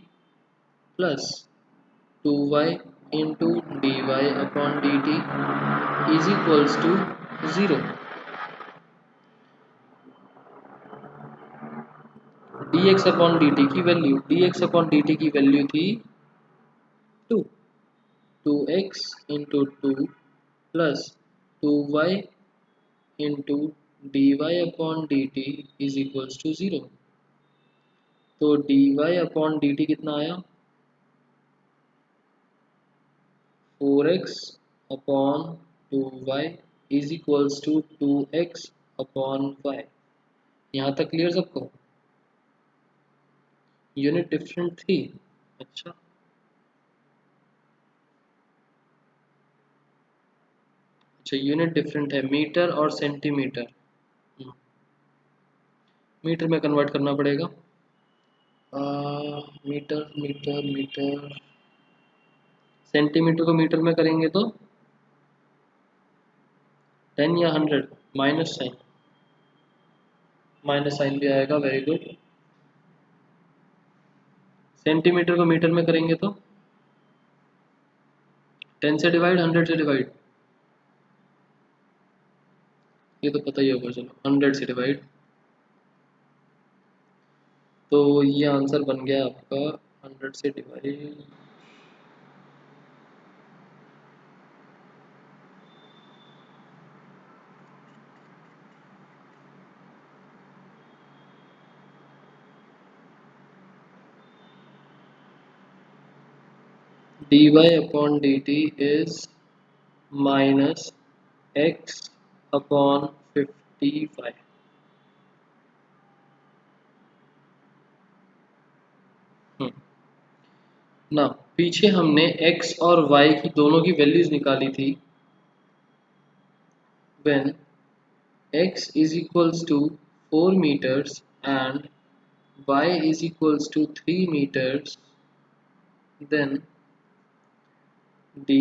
plus 2y into d y upon d t is equals to 0। dx upon dt की value, dx upon dt की value थी 2, 2x into 2 plus 2y into d y upon d t is equals to 0। तो d y upon d t कितना आया? 4x upon 2y is equals to 2x upon y। यहाँ तक clear सबको? Unit different थी। अच्छा अच्छा, यूनिट डिफरेंट है, मीटर और सेंटीमीटर। मीटर में कन्वर्ट करना पड़ेगा। मीटर मीटर मीटर, सेंटीमीटर को मीटर में करेंगे तो 10 या 100, माइनस साइन भी आएगा, वेरी गुड। सेंटीमीटर को मीटर में करेंगे तो 10 से डिवाइड, 100 से डिवाइड, ये तो पता ही होगा। चलो 100 से डिवाइड, तो ये आंसर बन गया आपका 100 से divide. dy upon dt is minus x upon 55। ना, पीछे हमने x और y की दोनों की वैल्यूज निकाली थी। when x is equals to 4 meters and y is equals to 3 meters, then dy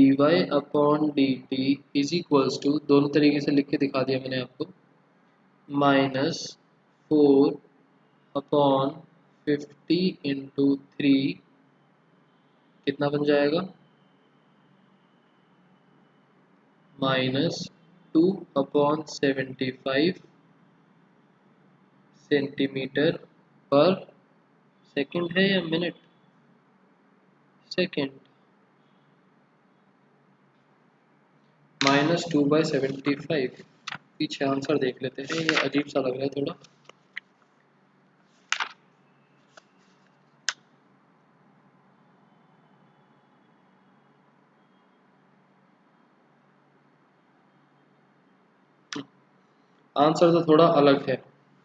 upon dt is equals to, दोनों तरीके से लिख के दिखा दिया मैंने आपको, माइनस 4 अपॉन 50 इंटू 3, कितना बन जाएगा? माइनस 2 अपॉन 75 सेंटीमीटर पर सेकंड है या मिनट? सेकंड। -2/75। पीछे आंसर देख लेते हैं, ये अजीब सा लग रहा है थोड़ा। आंसर तो थोड़ा अलग है,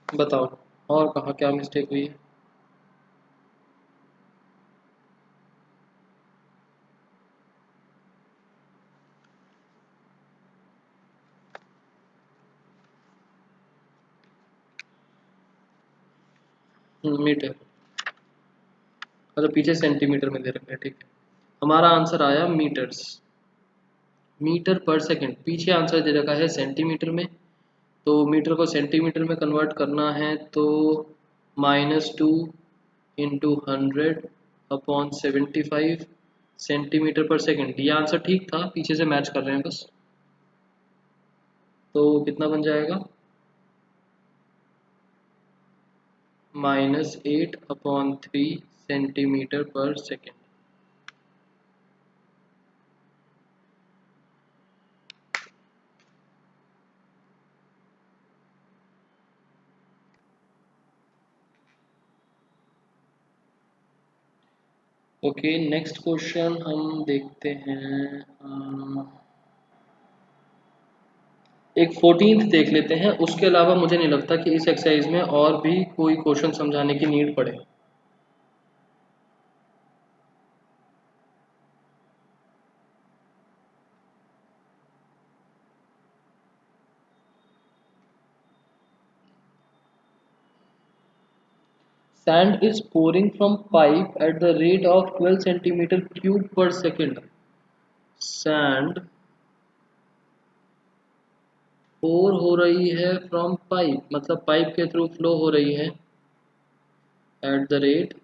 बताओ और कहाँ क्या मिस्टेक हुई है? मीटर, अच्छा पीछे सेंटीमीटर में दे रखा है, ठीक है। हमारा आंसर आया मीटर्स, मीटर पर सेकंड। पीछे आंसर दे रखा है सेंटीमीटर में, तो मीटर को सेंटीमीटर में कन्वर्ट करना है तो -2 इंटू 100 अपॉन 75 सेंटीमीटर पर सेकंड। ये आंसर ठीक था, पीछे से मैच कर रहे हैं बस। तो कितना बन जाएगा, -8/3 centimetre per second. Okay, next question हम देखते हैं। एक 14th देख लेते हैं, उसके अलावा मुझे नहीं लगता कि इस एक्सरसाइज में और भी कोई क्वेश्चन समझाने की नीड पड़े। Sand is pouring from pipe at the rate of 12 centimeter cube per second. Sand pour हो रही है फ्रॉम पाइप, मतलब पाइप के थ्रू फ्लो हो रही है eight the rate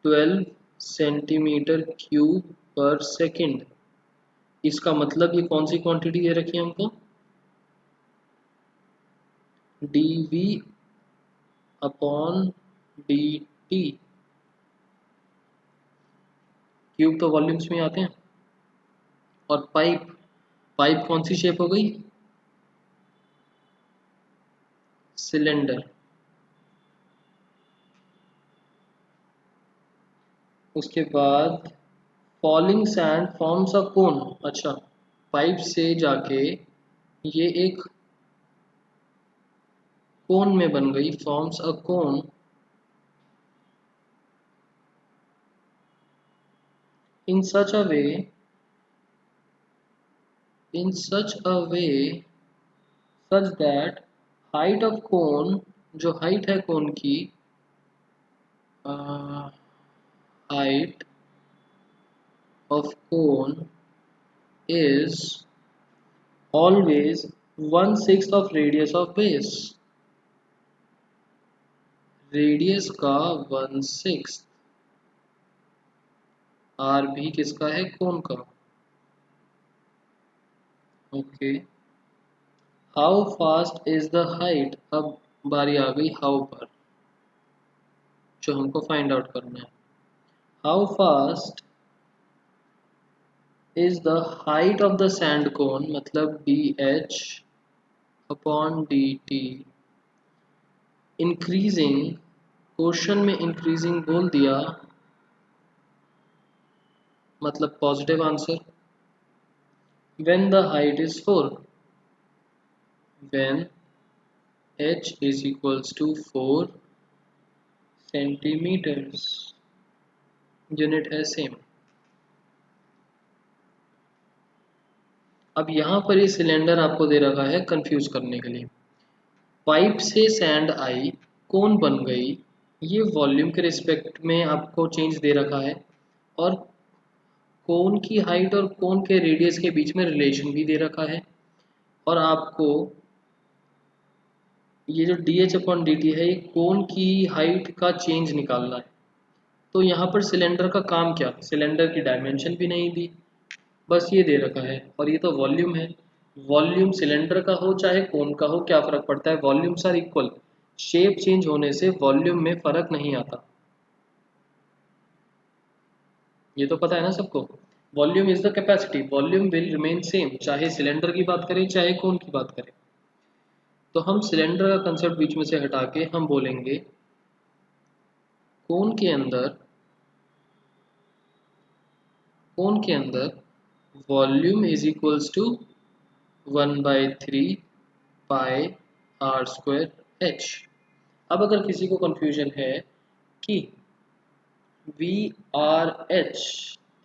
12 centimetre cube पर सेकेंड। इसका मतलब ये कौन सी क्वांटिटी दे रखी है हमको, dV अपॉन dt। क्यूब तो वॉल्यूम्स में आते हैं, और पाइप, पाइप कौन सी शेप हो गई, सिलेंडर। उसके बाद फॉलिंग सैंड फॉर्म्स अ कोन। अच्छा, पाइप से जाके ये एक कोन में बन गई, forms a cone in such a way, in such a way such that height of cone, जो हाइट है कोन की, height of cone is always 1/6 of radius of base. Radius का 1/6, आर भी किसका है, कोन का। Okay, how fast is the height, अब बारी आ गई हाउ पर, जो हमको फाइंड आउट करना है। How fast is the height of the sand cone, मतलब dh upon dt increasing, question में इंक्रीजिंग बोल दिया, मतलब positive answer. When the height is 4, when h is equals to 4 centimetres, unit है सेम। अब यहाँ पर ये सिलेंडर आपको दे रखा है कंफ्यूज करने के लिए। पाइप से सैंड आई, कोन बन गई, ये वॉल्यूम के रिस्पेक्ट में आपको चेंज दे रखा है, और कोन की हाइट और कोन के रेडियस के बीच में रिलेशन भी दे रखा है, और आपको ये जो dh अपॉन dt है, ये कोन की हाइट का चेंज निकालना है। तो यहाँ पर सिलेंडर का काम क्या, सिलेंडर की डायमेंशन भी नहीं दी, बस ये दे रखा है, और ये तो वॉल्यूम है। वॉल्यूम सिलेंडर का हो चाहे कोन का हो, क्या फर्क पड़ता है, volumes are equal. Shape change होने से वॉल्यूम में फर्क नहीं आता, ये तो पता है ना सबको। Volume is the capacity, volume will remain same, चाहे सिलेंडर की बात करें चाहे कोन की बात करें। तो हम सिलेंडर का कंसेप्ट बीच में से हटा के हम बोलेंगे कोन के अंदर, कोन के अंदर volume is equals to 1/3 pi r square h. अब अगर किसी को कंफ्यूजन है कि वी आर एच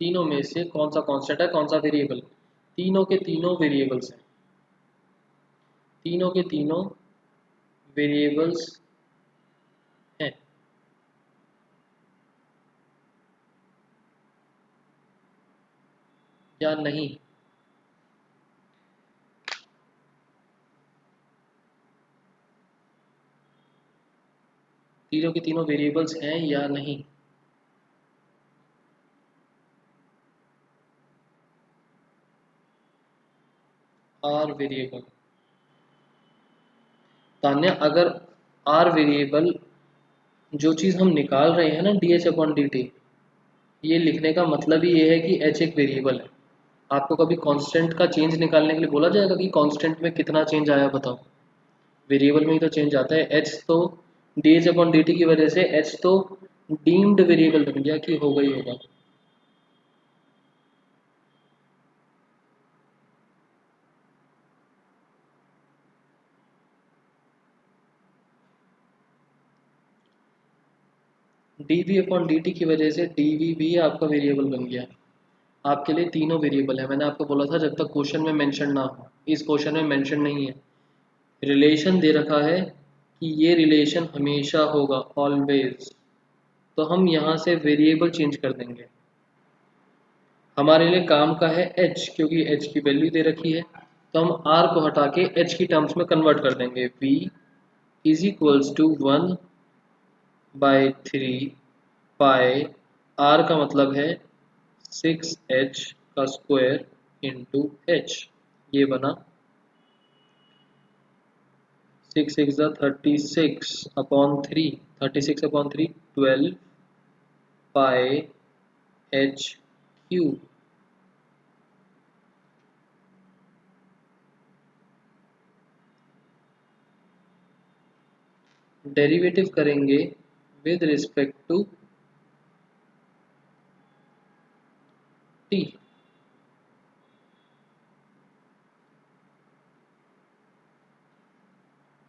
तीनों में से कौन सा कांस्टेंट है, कौन सा वेरिएबल, तीनों के तीनों वेरिएबल्स हैं, तीनों के तीनों वेरिएबल्स हैं, या नहीं, तीनों के तीनों वेरिएबल्स हैं या नहीं। Are variable. तान्या अगर आर वेरिएबल जो चीज़ हम निकाल रहे हैं ना D h upon d t, ये लिखने का मतलब ही ये है कि एच एक वेरिएबल है। आपको कभी कांस्टेंट का चेंज निकालने के लिए बोला जाएगा कि कांस्टेंट में कितना चेंज आया बताओ? वेरिएबल में ही तो चेंज आता है। एच तो D h upon d t की वजह से एच तो डीम्ड वेरिएबल बन गया कि होगा ही होगा। D v upon d t की वजह से डी वी भी आपका वेरिएबल बन गया। आपके लिए तीनों वेरिएबल है। मैंने आपको बोला था जब तक क्वेश्चन में मेंशन ना हो, इस क्वेश्चन में मेंशन नहीं है। रिलेशन दे रखा है कि ये रिलेशन हमेशा होगा, ऑलवेज। तो हम यहाँ से वेरिएबल चेंज कर देंगे। हमारे लिए काम का है h, क्योंकि h की वैल्यू दे रखी है। तो हम r को हटा के h की टर्म्स में कन्वर्ट कर देंगे। v is equals to 1/3 pi, r का मतलब है 6h का स्क्वायर इंटू h। ये बना 6 6 36 upon 3, 36/3 12 pi h cube. Derivative करेंगे विद रिस्पेक्ट टू t।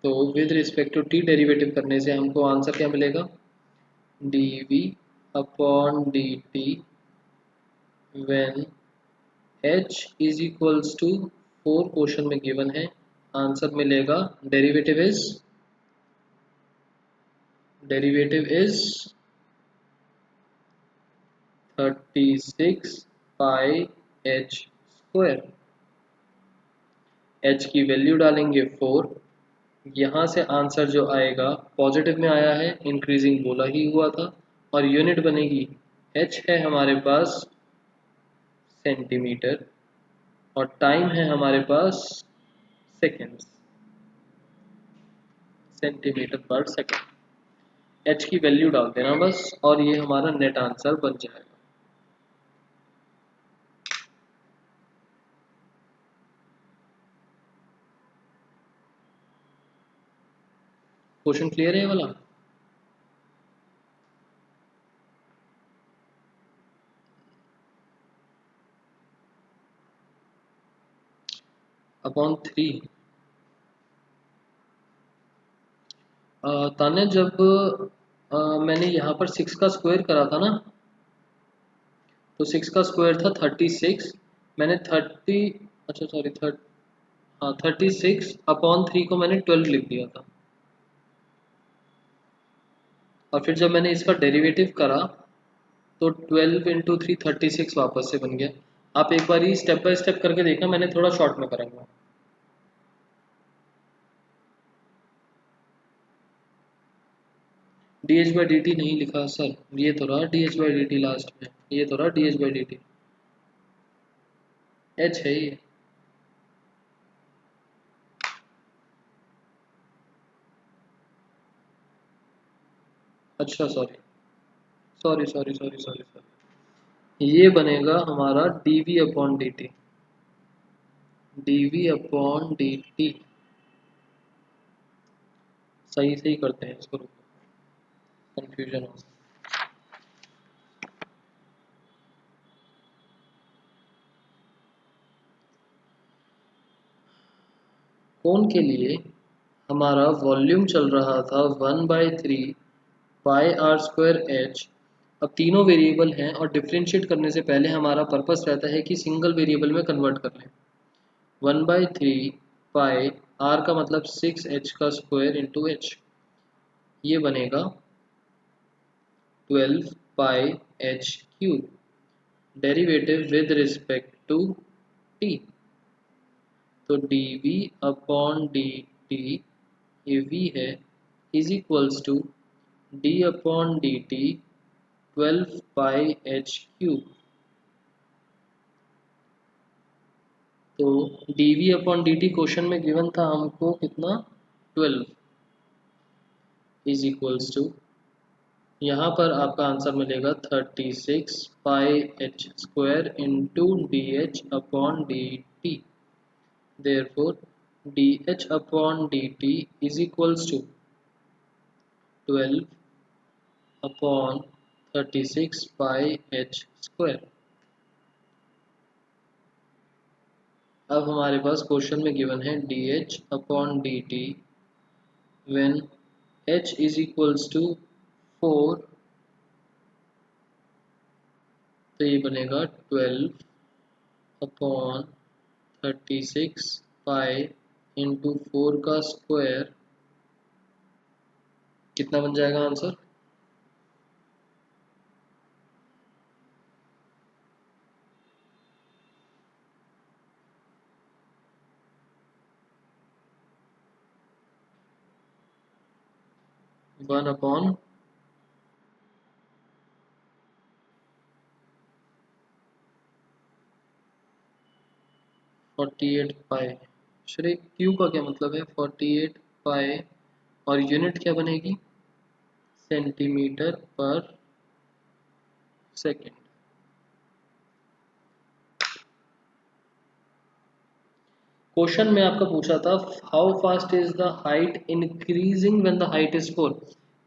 तो with respect to t derivative करने से हमको आंसर क्या मिलेगा? D v upon d t when h is equals to 4 question में गिवन है। आंसर मिलेगा derivative is 36 pi h square. H की वैल्यू डालेंगे 4। यहाँ से आंसर जो आएगा पॉजिटिव में आया है, इंक्रीजिंग बोला ही हुआ था। और यूनिट बनेगी, h है हमारे पास सेंटीमीटर और टाइम है हमारे पास seconds, centimetre per second. h की वैल्यू डाल देना बस और ये हमारा नेट आंसर बन जाएगा। क्वेश्चन क्लियर है ये वाला? अपॉन 3। तान्या जब मैंने यहाँ पर 6 का स्क्वायर करा था ना, तो 6 का स्क्वायर था 36। मैंने 30, अच्छा सॉरी, हाँ 36/3 को मैंने 12 लिख दिया था। और फिर जब मैंने इसका डेरिवेटिव करा तो 12 इंटू 3 36 वापस से बन गया। आप एक बार ही स्टेप बाय स्टेप करके देखना, मैंने थोड़ा शॉर्ट में करूँगा। D h by d t नहीं लिखा सर, ये तो रहा d h by d t last में, ये तो रहा d h by d t, h है ये। अच्छा sorry sorry sorry sorry sorry sorry, ये बनेगा हमारा d v upon d t, d v upon d t. सही से ही करते हैं इसको, कंफ्यूजन हो। कोन के लिए हमारा वॉल्यूम चल रहा था 1/3 पाई आर स्क्वायर एच। अब तीनों वेरिएबल हैं और डिफ्रेंशिएट करने से पहले हमारा पर्पस रहता है कि सिंगल वेरिएबल में कन्वर्ट कर लें। 1/3 पाई आर का मतलब 6h का स्क्वायर इंटू एच, ये बनेगा 12 pi h cube. Derivative with respect to t, तो d v upon d t, ये वी है, is equals to d upon d t 12 pi h cube. तो dv अपॉन dt क्वेश्चन में given था हमको कितना 12 इज इक्वल्स टू, यहाँ पर आपका आंसर मिलेगा 36 pi h square into d h upon d t. Therefore d h upon d t is equals to 12 upon 36 pi h square. अब हमारे पास क्वेश्चन में गिवन है d h upon d t when h is equals to 4, तो ये बनेगा 12 upon 36 pi into 4 का square. कितना बन जाएगा आंसर? वन अपॉन 48 पाई। श्री क्यू का क्या मतलब है? 48 पाई और यूनिट क्या बनेगी? Centimetre per second. क्वेश्चन में आपका पूछा था how fast is the height increasing when the height is 4,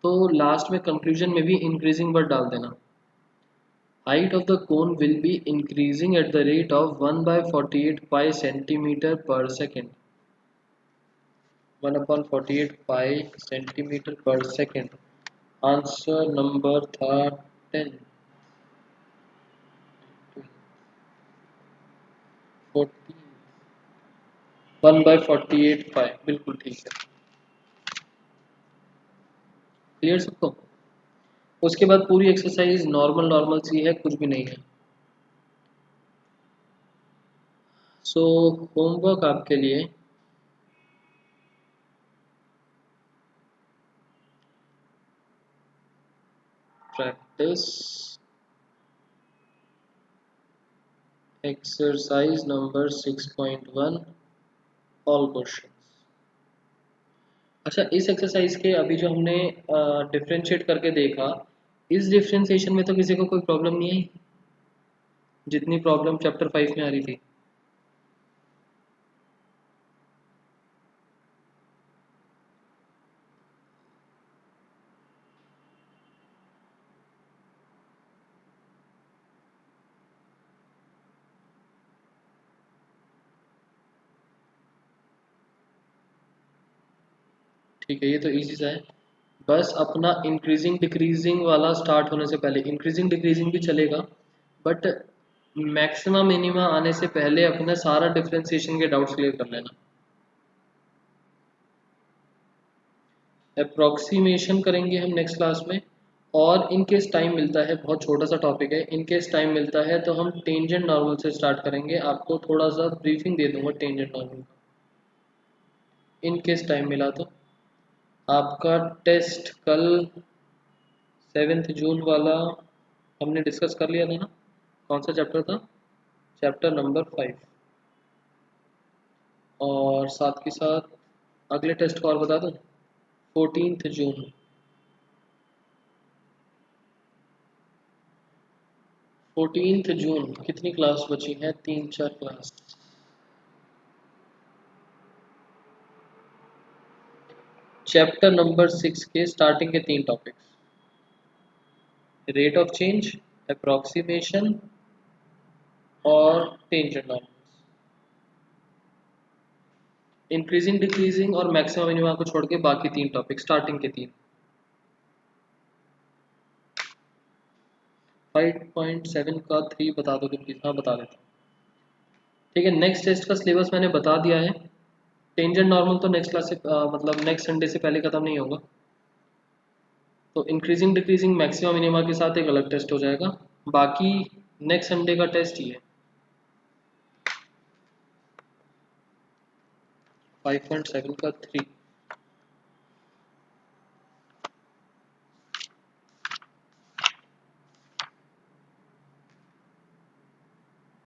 तो लास्ट में कंक्लूजन में भी इंक्रीजिंग वर्ड डाल देना। Height of the cone will be increasing at the rate of 1 by 48 pi centimeter per second. 1 upon 48 pi centimeter per second. Answer number था 10, 14, 1 by 48 pi। बिल्कुल ठीक है, क्लियर सबको? उसके बाद पूरी एक्सरसाइज नॉर्मल नॉर्मल सी है, कुछ भी नहीं है। सो होमवर्क आपके लिए practice exercise number 6.1 all question. अच्छा, इस एक्सरसाइज के अभी जो हमने डिफरेंशिएट करके देखा, इस डिफरेंशिएशन में तो किसी को कोई प्रॉब्लम नहीं आई जितनी प्रॉब्लम चैप्टर 5 में आ रही थी? ठीक है, ये तो इजी सा है। बस अपना इंक्रीजिंग डिक्रीजिंग वाला स्टार्ट होने से पहले, इंक्रीजिंग डिक्रीजिंग भी चलेगा बट मैक्सिमम मिनिमा आने से पहले अपना सारा डिफरेंशिएशन के डाउट्स क्लियर कर लेना। अप्रोक्सीमेशन करेंगे हम नेक्स्ट क्लास में, और इन केस टाइम मिलता है, बहुत छोटा सा टॉपिक है, इन केस टाइम मिलता है तो हम टेंजेंट नॉर्मल से स्टार्ट करेंगे। आपको थोड़ा सा ब्रीफिंग दे दूंगा टेंजेंट नॉर्मल का, इन केस टाइम मिला तो। आपका टेस्ट कल 7 जून वाला हमने डिस्कस कर लिया था ना? कौन सा चैप्टर था? Chapter number 5। और साथ के साथ अगले टेस्ट को और बता दूं, 14 जून। 14 जून कितनी क्लास बची हैं? 3-4 क्लास। चैप्टर नंबर 6 के स्टार्टिंग के 3 topics, rate of change, approximation और टेंजेंट नॉर्मल। इंक्रीजिंग डिक्रीजिंग और मैक्सिमम मिनिमा को छोड़ के बाकी 3 टॉपिक, स्टार्टिंग के 3। 5.7 का 3 बता दो प्लीज? हाँ, बता देता हूँ। ठीक है, नेक्स्ट टेस्ट का सिलेबस मैंने बता दिया है। टेंजेंट नॉर्मल तो नेक्स्ट क्लास से मतलब नेक्स्ट संडे से पहले खत्म नहीं होगा, तो इंक्रीजिंग डिक्रीजिंग मैक्सिमम मिनिमा के साथ एक अलग टेस्ट हो जाएगा। बाकी नेक्स्ट संडे का टेस्ट ही है। 5.7 का 3।